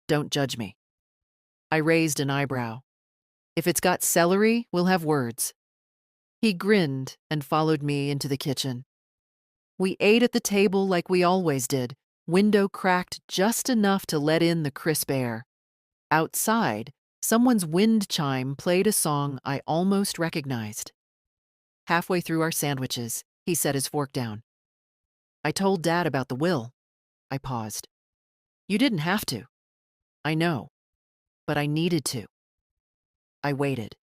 Don't judge me." I raised an eyebrow. "If it's got celery, we'll have words." He grinned and followed me into the kitchen. We ate at the table like we always did, window cracked just enough to let in the crisp air. Outside, someone's wind chime played a song I almost recognized. Halfway through our sandwiches, he set his fork down. "I told Dad about the will." I paused. "You didn't have to." "I know, but I needed to." I waited.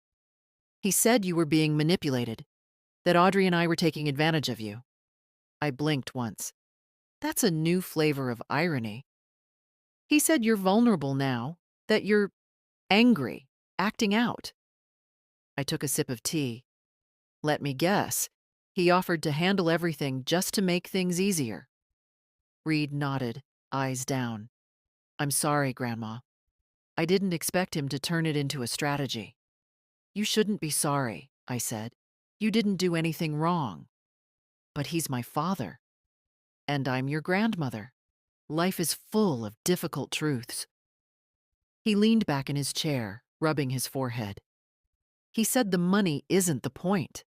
"He said you were being manipulated, that Audrey and I were taking advantage of you." I blinked once. That's a new flavor of irony. "He said you're vulnerable now, that you're angry, acting out." I took a sip of tea. Let me guess, he offered to handle everything just to make things easier. Reed nodded, eyes down. "I'm sorry, Grandma. I didn't expect him to turn it into a strategy." "You shouldn't be sorry," I said. "You didn't do anything wrong." "But he's my father. And I'm your grandmother. Life is full of difficult truths." He leaned back in his chair, rubbing his forehead. "He said the money isn't the point,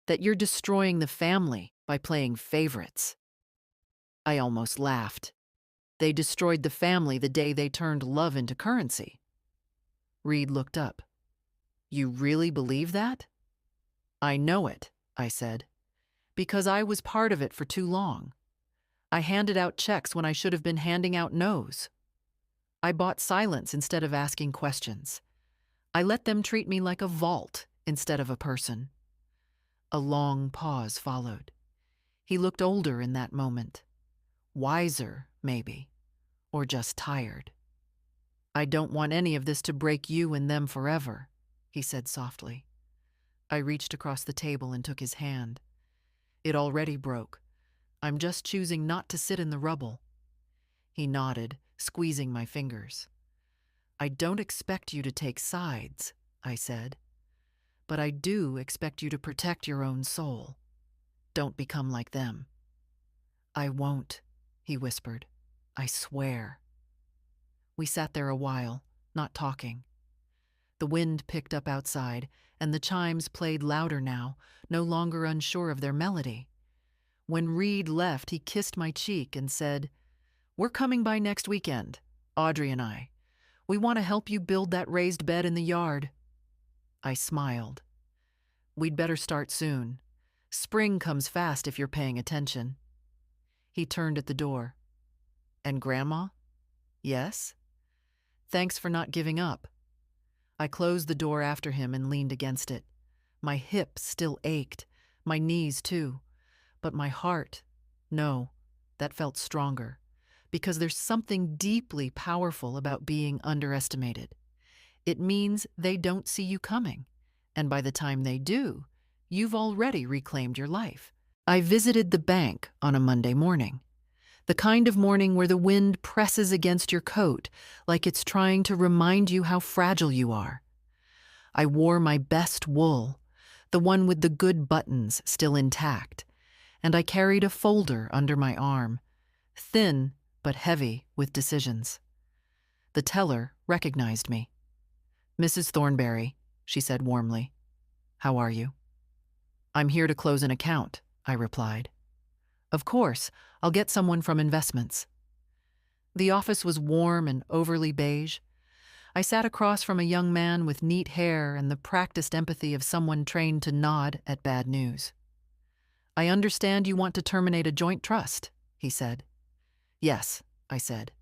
that you're destroying the family by playing favorites." I almost laughed. They destroyed the family the day they turned love into currency. Reed looked up. "You really believe that?" "I know it," I said, "because I was part of it for too long. I handed out checks when I should have been handing out no's. I bought silence instead of asking questions. I let them treat me like a vault instead of a person." A long pause followed. He looked older in that moment. Wiser, maybe, or just tired. "I don't want any of this to break you and them forever," he said softly. I reached across the table and took his hand. It already broke. I'm just choosing not to sit in the rubble." He nodded, squeezing my fingers. "I don't expect you to take sides," I said, "but I do expect you to protect your own soul. Don't become like them." "I won't," he whispered. "I swear." We sat there a while, not talking. The wind picked up outside, and the chimes played louder now, no longer unsure of their melody. When Reed left, he kissed my cheek and said, "We're coming by next weekend, Audrey and I. We want to help you build that raised bed in the yard." I smiled. "We'd better start soon. Spring comes fast if you're paying attention." He turned at the door. "And Grandma?" "Yes?" "Thanks for not giving up." I closed the door after him and leaned against it. My hips still ached, my knees too. But my heart, no, that felt stronger. Because there's something deeply powerful about being underestimated. It means they don't see you coming. And by the time they do, you've already reclaimed your life. I visited the bank on a Monday morning. The kind of morning where the wind presses against your coat like it's trying to remind you how fragile you are. I wore my best wool, the one with the good buttons still intact, and I carried a folder under my arm, thin but heavy with decisions. The teller recognized me. "Mrs. Thornberry," she said warmly. "How are you?" "I'm here to close an account," I replied. "Of course, I'll get someone from investments." The office was warm and overly beige. I sat across from a young man with neat hair and the practiced empathy of someone trained to nod at bad news. "I understand you want to terminate a joint trust," he said. "Yes," I said.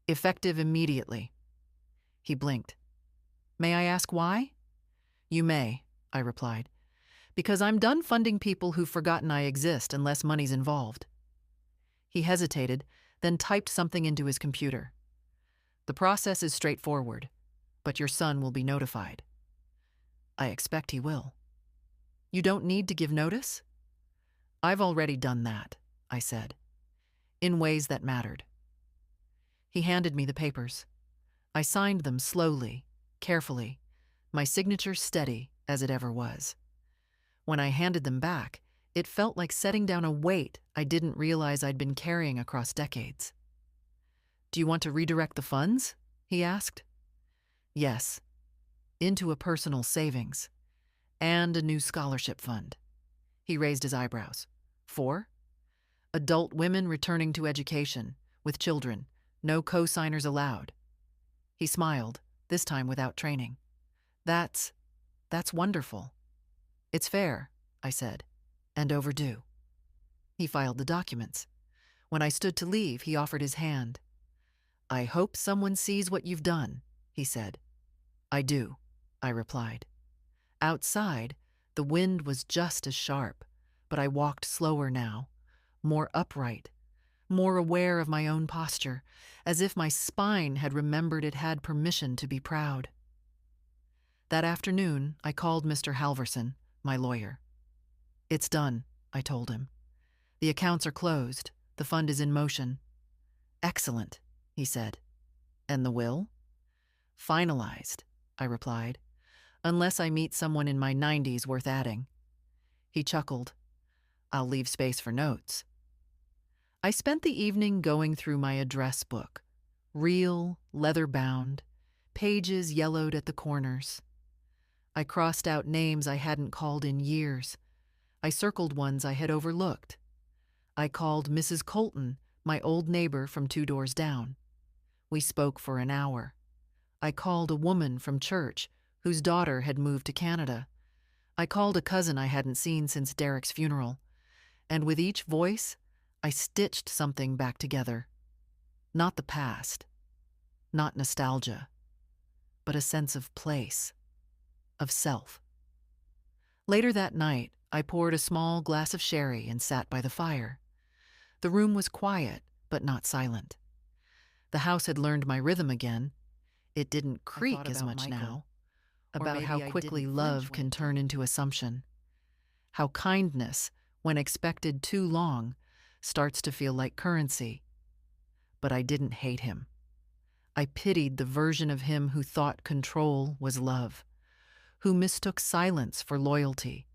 "Effective immediately." He blinked. "May I ask why?" "You may," I replied. "Because I'm done funding people who've forgotten I exist unless money's involved." He hesitated, then typed something into his computer. "The process is straightforward, but your son will be notified." "I expect he will." "You don't need to give notice?" "I've already done that," I said, "in ways that mattered." He handed me the papers. I signed them slowly, carefully, my signature steady as it ever was. When I handed them back, it felt like setting down a weight I didn't realize I'd been carrying across decades. "Do you want to redirect the funds?" he asked. "Yes, into a personal savings and a new scholarship fund." He raised his eyebrows. "For?" "Adult women returning to education, with children, no co-signers allowed." He smiled, this time without training. That's wonderful." "It's fair," I said, "and overdue." He filed the documents. When I stood to leave, he offered his hand. "I hope someone sees what you've done," he said. "I do," I replied. Outside, the wind was just as sharp, but I walked slower now, more upright, more aware of my own posture, as if my spine had remembered it had permission to be proud. That afternoon, I called Mr. Halverson, my lawyer. "It's done," I told him. "The accounts are closed. The fund is in motion." "Excellent," he said. "And the will?" "Finalized," I replied, "unless I meet someone in my 90s worth adding." He chuckled. "I'll leave space for notes." I spent the evening going through my address book, real, leather-bound, pages yellowed at the corners. I crossed out names I hadn't called in years. I circled ones I had overlooked. I called Mrs. Colton, my old neighbor from 2 doors down. We spoke for an hour. I called a woman from church whose daughter had moved to Canada. I called a cousin I hadn't seen since Derek's funeral. And with each voice, I stitched something back together. Not the past, not nostalgia, but a sense of place, of self. Later that night, I poured a small glass of sherry and sat by the fire. The room was quiet, but not silent. The house had learned my rhythm again. It didn't creak as much now. About how quickly love can turn into assumption. How kindness, when expected too long, starts to feel like currency. But I didn't hate him. I pitied the version of him who thought control was love, who mistook silence for loyalty,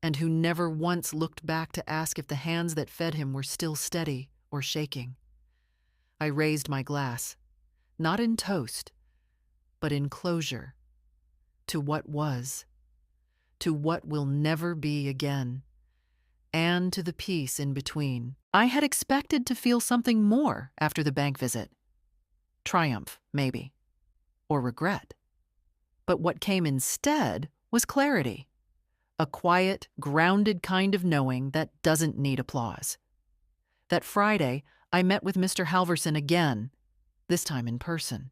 and who never once looked back to ask if the hands that fed him were still steady or shaking. I raised my glass, not in toast, but in closure, to what was, to what will never be again, and to the peace in between. I had expected to feel something more after the bank visit. Triumph, maybe, or regret. But what came instead was clarity, a quiet, grounded kind of knowing that doesn't need applause. That Friday, I met with Mr. Halverson again, this time in person.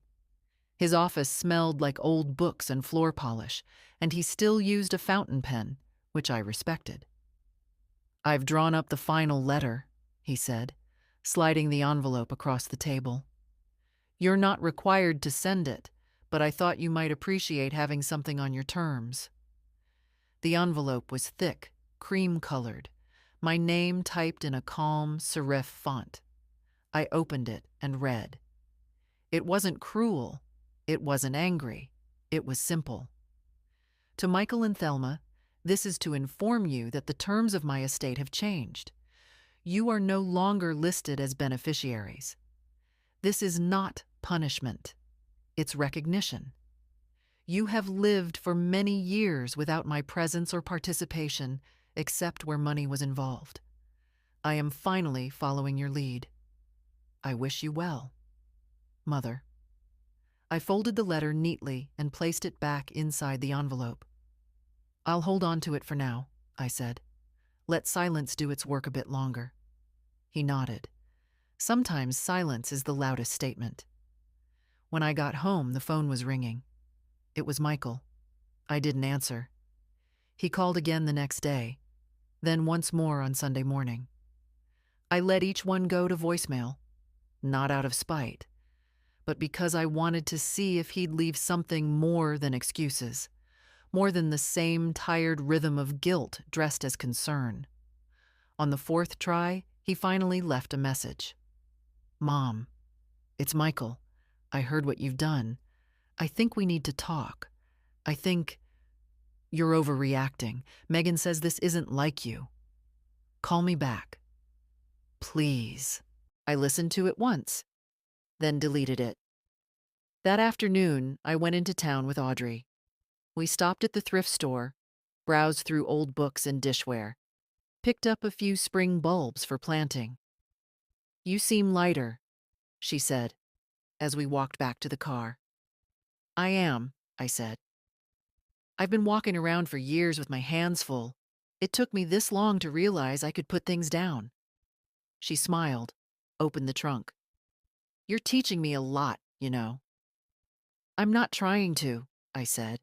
His office smelled like old books and floor polish, and he still used a fountain pen, which I respected. "I've drawn up the final letter," he said, sliding the envelope across the table. "You're not required to send it, but I thought you might appreciate having something on your terms." The envelope was thick, cream-colored, my name typed in a calm serif font. I opened it and read. It wasn't cruel, it wasn't angry, it was simple. "To Michael and Thelma, this is to inform you that the terms of my estate have changed. You are no longer listed as beneficiaries. This is not punishment, it's recognition. You have lived for many years without my presence or participation, except where money was involved. I am finally following your lead. I wish you well. Mother." I folded the letter neatly and placed it back inside the envelope. "I'll hold on to it for now," I said. "Let silence do its work a bit longer." He nodded. Sometimes silence is the loudest statement. When I got home, the phone was ringing. It was Michael. I didn't answer. He called again the next day, then once more on Sunday morning. I let each one go to voicemail, not out of spite, but because I wanted to see if he'd leave something more than excuses, more than the same tired rhythm of guilt dressed as concern. On the fourth try, he finally left a message. "Mom, it's Michael. I heard what you've done. I think we need to talk. I think you're overreacting. Megan says this isn't like you. Call me back. Please." I listened to it once, then deleted it. That afternoon, I went into town with Audrey. We stopped at the thrift store, browsed through old books and dishware, picked up a few spring bulbs for planting. "You seem lighter," she said, as we walked back to the car. "I am," I said. "I've been walking around for years with my hands full. It took me this long to realize I could put things down." She smiled, opened the trunk. "You're teaching me a lot, you know." "I'm not trying to," I said.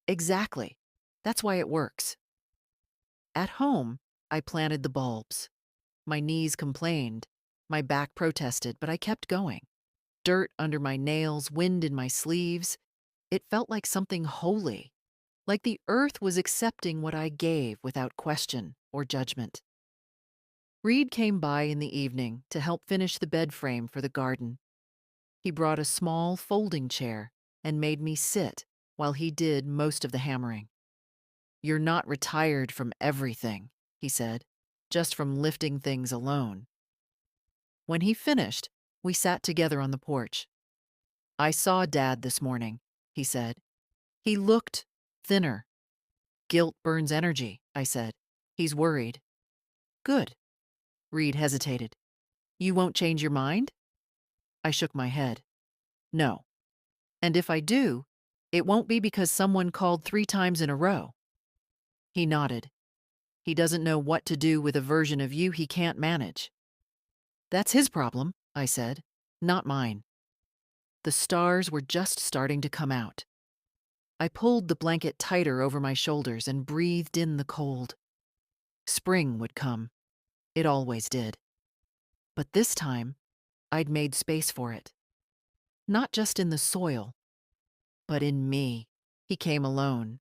"Exactly. That's why it works." At home, I planted the bulbs. My knees complained, my back protested, but I kept going. Dirt under my nails, wind in my sleeves. It felt like something holy, like the earth was accepting what I gave without question or judgment. Reed came by in the evening to help finish the bed frame for the garden. He brought a small folding chair and made me sit while he did most of the hammering. "You're not retired from everything," he said, "just from lifting things alone." When he finished, we sat together on the porch. "I saw Dad this morning," he said. "He looked thinner." "Guilt burns energy," I said. "He's worried." "Good." Reed hesitated. "You won't change your mind?" I shook my head. "No. And if I do, it won't be because someone called 3 times in a row." He nodded. "He doesn't know what to do with a version of you he can't manage." "That's his problem," I said, "not mine." The stars were just starting to come out. I pulled the blanket tighter over my shoulders and breathed in the cold. Spring would come. It always did. But this time, I'd made space for it. Not just in the soil, but in me. He came alone.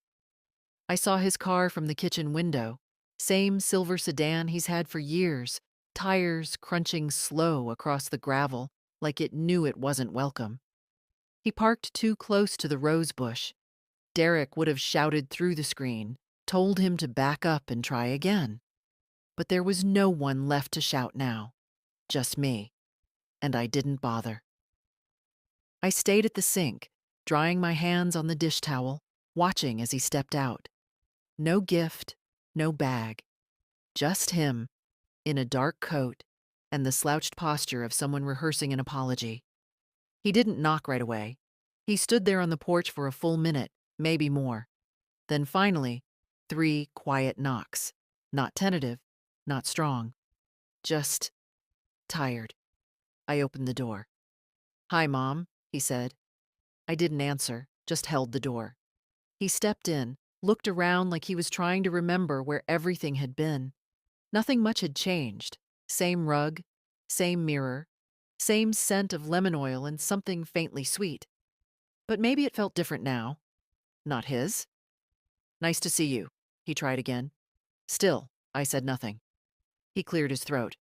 I saw his car from the kitchen window, same silver sedan he's had for years, tires crunching slow across the gravel like it knew it wasn't welcome. He parked too close to the rose bush. Derek would have shouted through the screen, told him to back up and try again. But there was no one left to shout now, just me, and I didn't bother. I stayed at the sink, drying my hands on the dish towel, watching as he stepped out. No gift, no bag, just him, in a dark coat and the slouched posture of someone rehearsing an apology. He didn't knock right away. He stood there on the porch for a full minute, maybe more. Then finally, 3 quiet knocks. Not tentative, not strong. Just tired. I opened the door. "Hi, Mom," he said. I didn't answer, just held the door. He stepped in, looked around like he was trying to remember where everything had been. Nothing much had changed. Same rug, same mirror, same scent of lemon oil and something faintly sweet. But maybe it felt different now. Not his. "Nice to see you," he tried again. Still, I said nothing. He cleared his throat.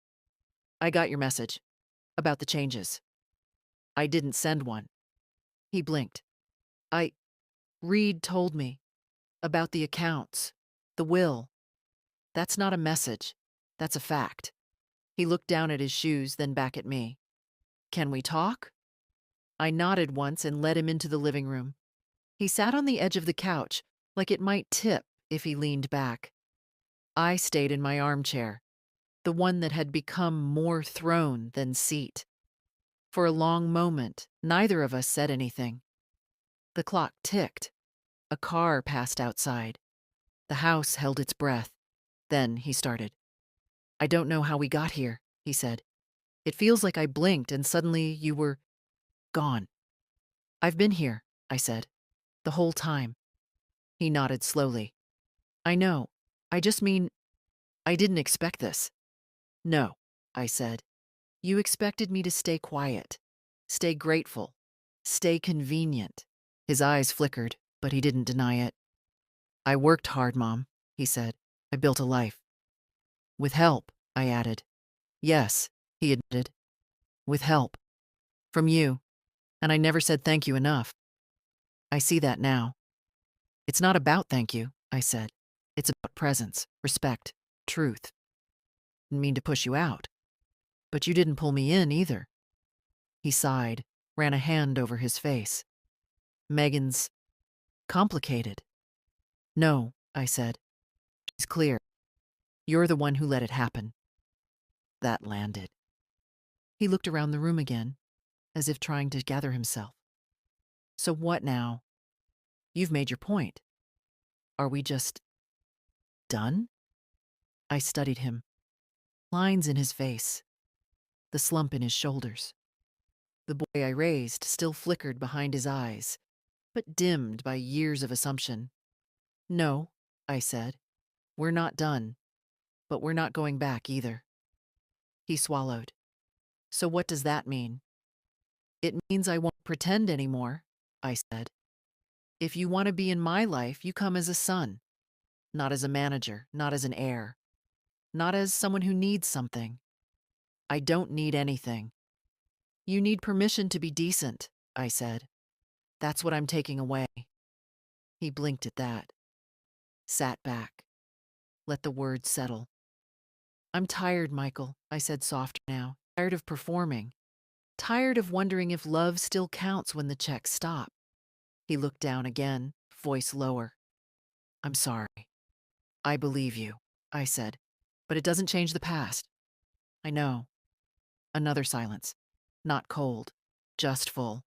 "I got your message. About the changes." "I didn't send one." He blinked. Reed told me. About the accounts. The will. That's not a message. That's a fact." He looked down at his shoes, then back at me. "Can we talk?" I nodded once and led him into the living room. He sat on the edge of the couch, like it might tip if he leaned back. I stayed in my armchair, the one that had become more throne than seat. For a long moment, neither of us said anything. The clock ticked. A car passed outside. The house held its breath. Then he started. "I don't know how we got here," he said. "It feels like I blinked and suddenly you were gone." "I've been here," I said, "the whole time." He nodded slowly. "I know. I just mean, I didn't expect this." "No," I said. "You expected me to stay quiet, stay grateful, stay convenient." His eyes flickered, but he didn't deny it. "I worked hard, Mom," he said. "I built a life." "With help," I added. "Yes," he admitted. "With help. From you. And I never said thank you enough." "I see that now." "It's not about thank you," I said. "It's about presence, respect, truth." "Didn't mean to push you out. But you didn't pull me in either." He sighed, ran a hand over his face. "Megan's complicated." "No," I said. "She's clear. You're the one who let it happen." That landed. He looked around the room again, as if trying to gather himself. "So what now? You've made your point. Are we just done?" I studied him. Lines in his face. The slump in his shoulders. The boy I raised still flickered behind his eyes, but dimmed by years of assumption. "No," I said. "We're not done. But we're not going back either." He swallowed. "So what does that mean?" "It means I won't pretend anymore," I said. "If you want to be in my life, you come as a son. Not as a manager, not as an heir. Not as someone who needs something. I don't need anything. You need permission to be decent," I said. "That's what I'm taking away." He blinked at that. Sat back. Let the words settle. "I'm tired, Michael," I said softer now. "Tired of performing. Tired of wondering if love still counts when the checks stop." He looked down again, voice lower. "I'm sorry." "I believe you," I said. "But it doesn't change the past." "I know." Another silence. Not cold, just full.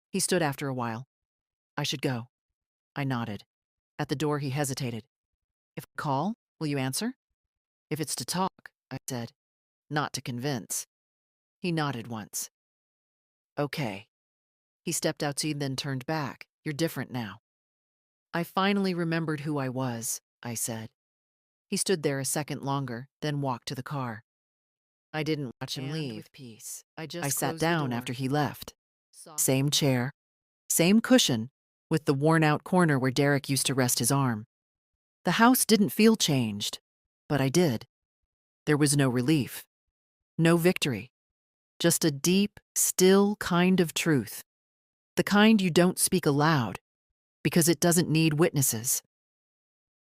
He stood after a while. "I should go." I nodded. At the door he hesitated. "If I call, will you answer?" "If it's to talk," I said. "Not to convince." He nodded once. "Okay." He stepped outside, then turned back. "You're different now." "I finally remembered who I was," I said. He stood there a second longer, then walked to the car. I didn't watch him leave. With peace, I sat down after he left. Same chair, same cushion, with the worn-out corner where Derek used to rest his arm. The house didn't feel changed, but I did. There was no relief, No victory. Just a deep, still kind of truth. The kind you don't speak aloud, because it doesn't need witnesses.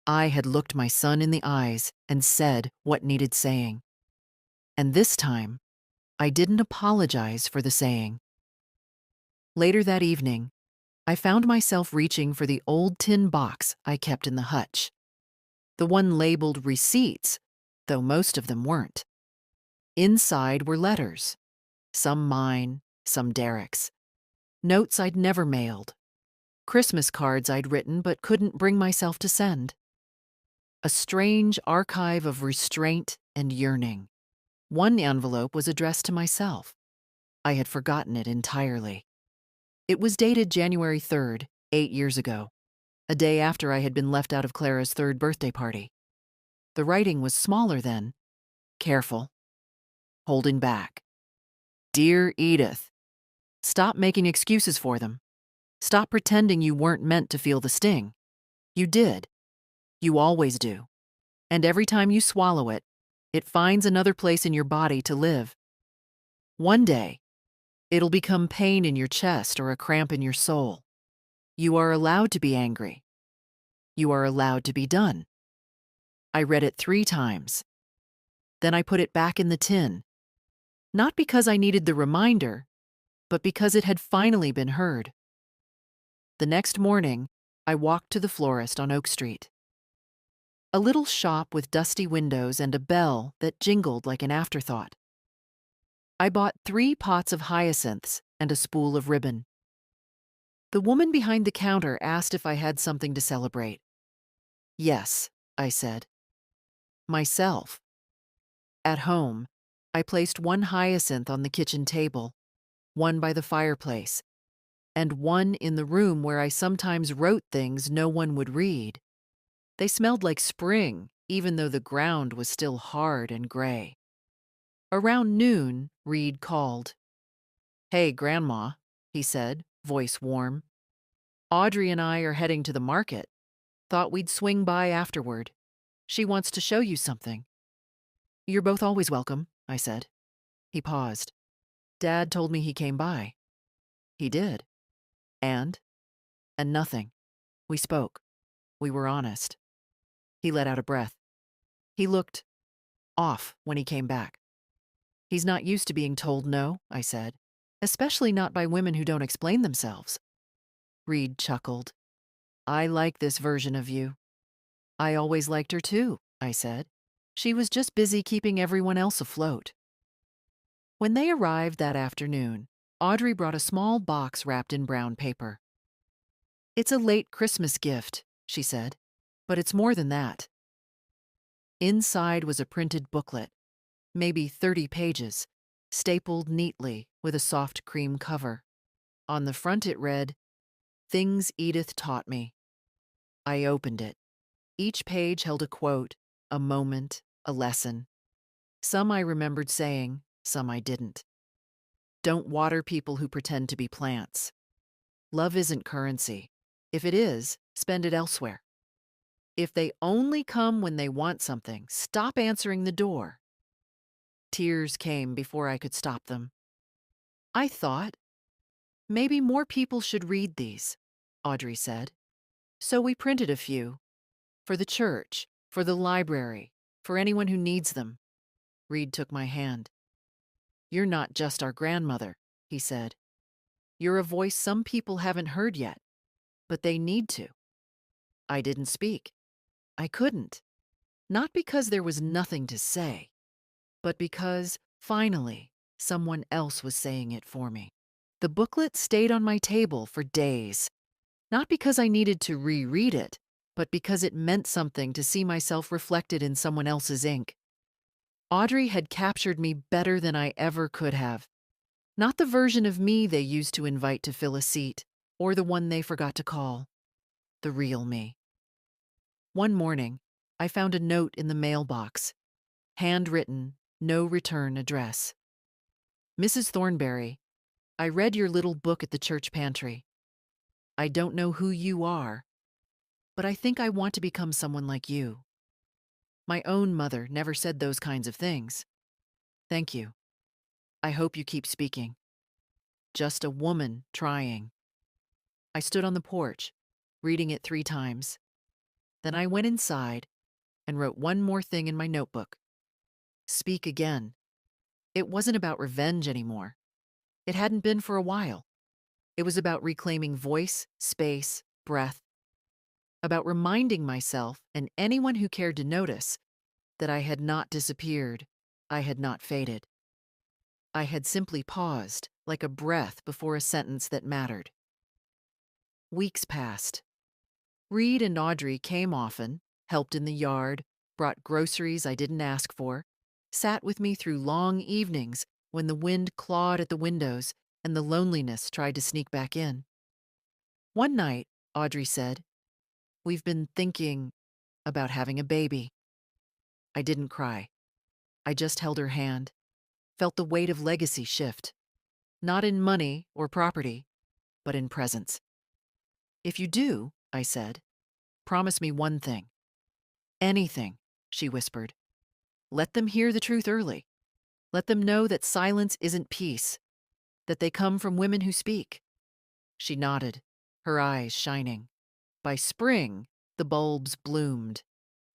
I had looked my son in the eyes and said what needed saying. And this time, I didn't apologize for the saying. Later that evening, I found myself reaching for the old tin box I kept in the hutch. The one labeled receipts, though most of them weren't. Inside were letters, some mine, some Derek's. Notes I'd never mailed. Christmas cards I'd written but couldn't bring myself to send. A strange archive of restraint and yearning. One envelope was addressed to myself. I had forgotten it entirely. It was dated January 3rd, 8 years ago, a day after I had been left out of Clara's third birthday party. The writing was smaller then, careful, holding back. Dear Edith, stop making excuses for them. Stop pretending you weren't meant to feel the sting. You did. You always do. And every time you swallow it, it finds another place in your body to live. One day, it'll become pain in your chest or a cramp in your soul. You are allowed to be angry. You are allowed to be done. I read it 3 times. Then I put it back in the tin. Not because I needed the reminder, but because it had finally been heard. The next morning, I walked to the florist on Oak Street. A little shop with dusty windows and a bell that jingled like an afterthought. I bought 3 pots of hyacinths and a spool of ribbon. The woman behind the counter asked if I had something to celebrate. Yes, I said. Myself. At home, I placed 1 hyacinth on the kitchen table, 1 by the fireplace, and 1 in the room where I sometimes wrote things no one would read. They smelled like spring, even though the ground was still hard and gray. Around noon, Reed called. "Hey, Grandma," he said, voice warm. "Audrey and I are heading to the market. Thought we'd swing by afterward. She wants to show you something." "You're both always welcome," I said. He paused. "Dad told me he came by." "He did." And nothing. We spoke. We were honest. He let out a breath. He looked off when he came back. "He's not used to being told no," I said, "especially not by women who don't explain themselves." Reed chuckled. "I like this version of you." "I always liked her too," I said. "She was just busy keeping everyone else afloat." When they arrived that afternoon, Audrey brought a small box wrapped in brown paper. "It's a late Christmas gift," she said, "but it's more than that." Inside was a printed booklet, maybe 30 pages, stapled neatly with a soft cream cover. On the front it read, "Things Edith Taught Me." I opened it. Each page held a quote, a moment, a lesson. Some I remembered saying, some I didn't. Don't water people who pretend to be plants. Love isn't currency. If it is, spend it elsewhere. If they only come when they want something, stop answering the door. Tears came before I could stop them. I thought, maybe more people should read these, Audrey said. So we printed a few. For the church, for the library, for anyone who needs them. Reed took my hand. "You're not just our grandmother," he said. "You're a voice some people haven't heard yet, but they need to." I didn't speak. I couldn't. Not because there was nothing to say, but because, finally, someone else was saying it for me. The booklet stayed on my table for days, not because I needed to reread it, but because it meant something to see myself reflected in someone else's ink. Audrey had captured me better than I ever could have. Not the version of me they used to invite to fill a seat, or the one they forgot to call. The real me. One morning, I found a note in the mailbox. Handwritten, no return address. "Mrs. Thornberry, I read your little book at the church pantry. I don't know who you are, but I think I want to become someone like you. My own mother never said those kinds of things. Thank you. I hope you keep speaking. Just a woman trying. I stood on the porch, reading it 3 times. Then I went inside and wrote one more thing in my notebook. Speak again. It wasn't about revenge anymore. It hadn't been for a while. It was about reclaiming voice, space, breath, about reminding myself and anyone who cared to notice that I had not disappeared, I had not faded. I had simply paused, like a breath before a sentence that mattered. Weeks passed. Reed and Audrey came often, helped in the yard, brought groceries I didn't ask for, sat with me through long evenings when the wind clawed at the windows and the loneliness tried to sneak back in. One night, Audrey said, "We've been thinking about having a baby." I didn't cry. I just held her hand, felt the weight of legacy shift, not in money or property, but in presence. "If you do," I said, "promise me one thing." "Anything," she whispered. "Let them hear the truth early. Let them know that silence isn't peace, that they come from women who speak." She nodded, her eyes shining. By spring, the bulbs bloomed.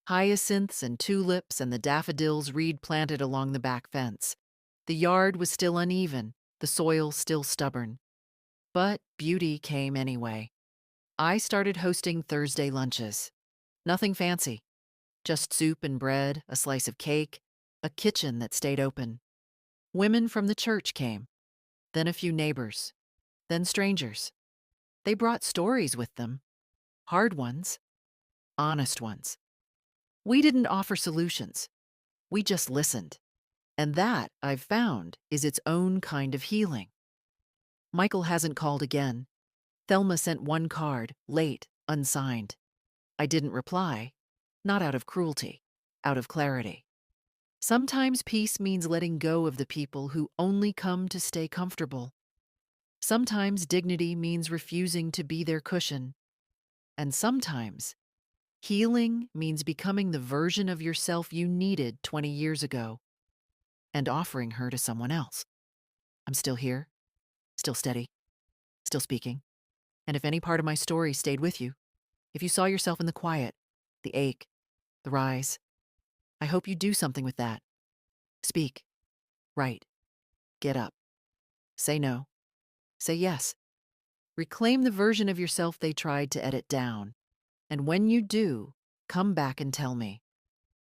Hyacinths and tulips and the daffodils Reed planted along the back fence. The yard was still uneven, the soil still stubborn. But beauty came anyway. I started hosting Thursday lunches. Nothing fancy. Just soup and bread, a slice of cake, a kitchen that stayed open. Women from the church came, then a few neighbors, then strangers. They brought stories with them. Hard ones, honest ones. We didn't offer solutions. We just listened. And that, I've found, is its own kind of healing. Michael hasn't called again. Thelma sent one card, late, unsigned. I didn't reply, not out of cruelty, out of clarity. Sometimes peace means letting go of the people who only come to stay comfortable. Sometimes dignity means refusing to be their cushion. And sometimes healing means becoming the version of yourself you needed 20 years ago and offering her to someone else. I'm still here, still steady, still speaking. And if any part of my story stayed with you, if you saw yourself in the quiet, the ache, the rise, I hope you do something with that. Speak, write, get up, say no, say yes. Reclaim the version of yourself they tried to edit down. And when you do, come back and tell me.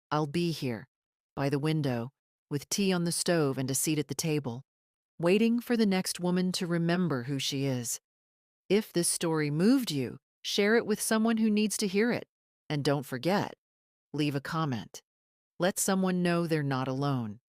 I'll be here, by the window, with tea on the stove and a seat at the table, waiting for the next woman to remember who she is. If this story moved you, share it with someone who needs to hear it. And don't forget, leave a comment. Let someone know they're not alone.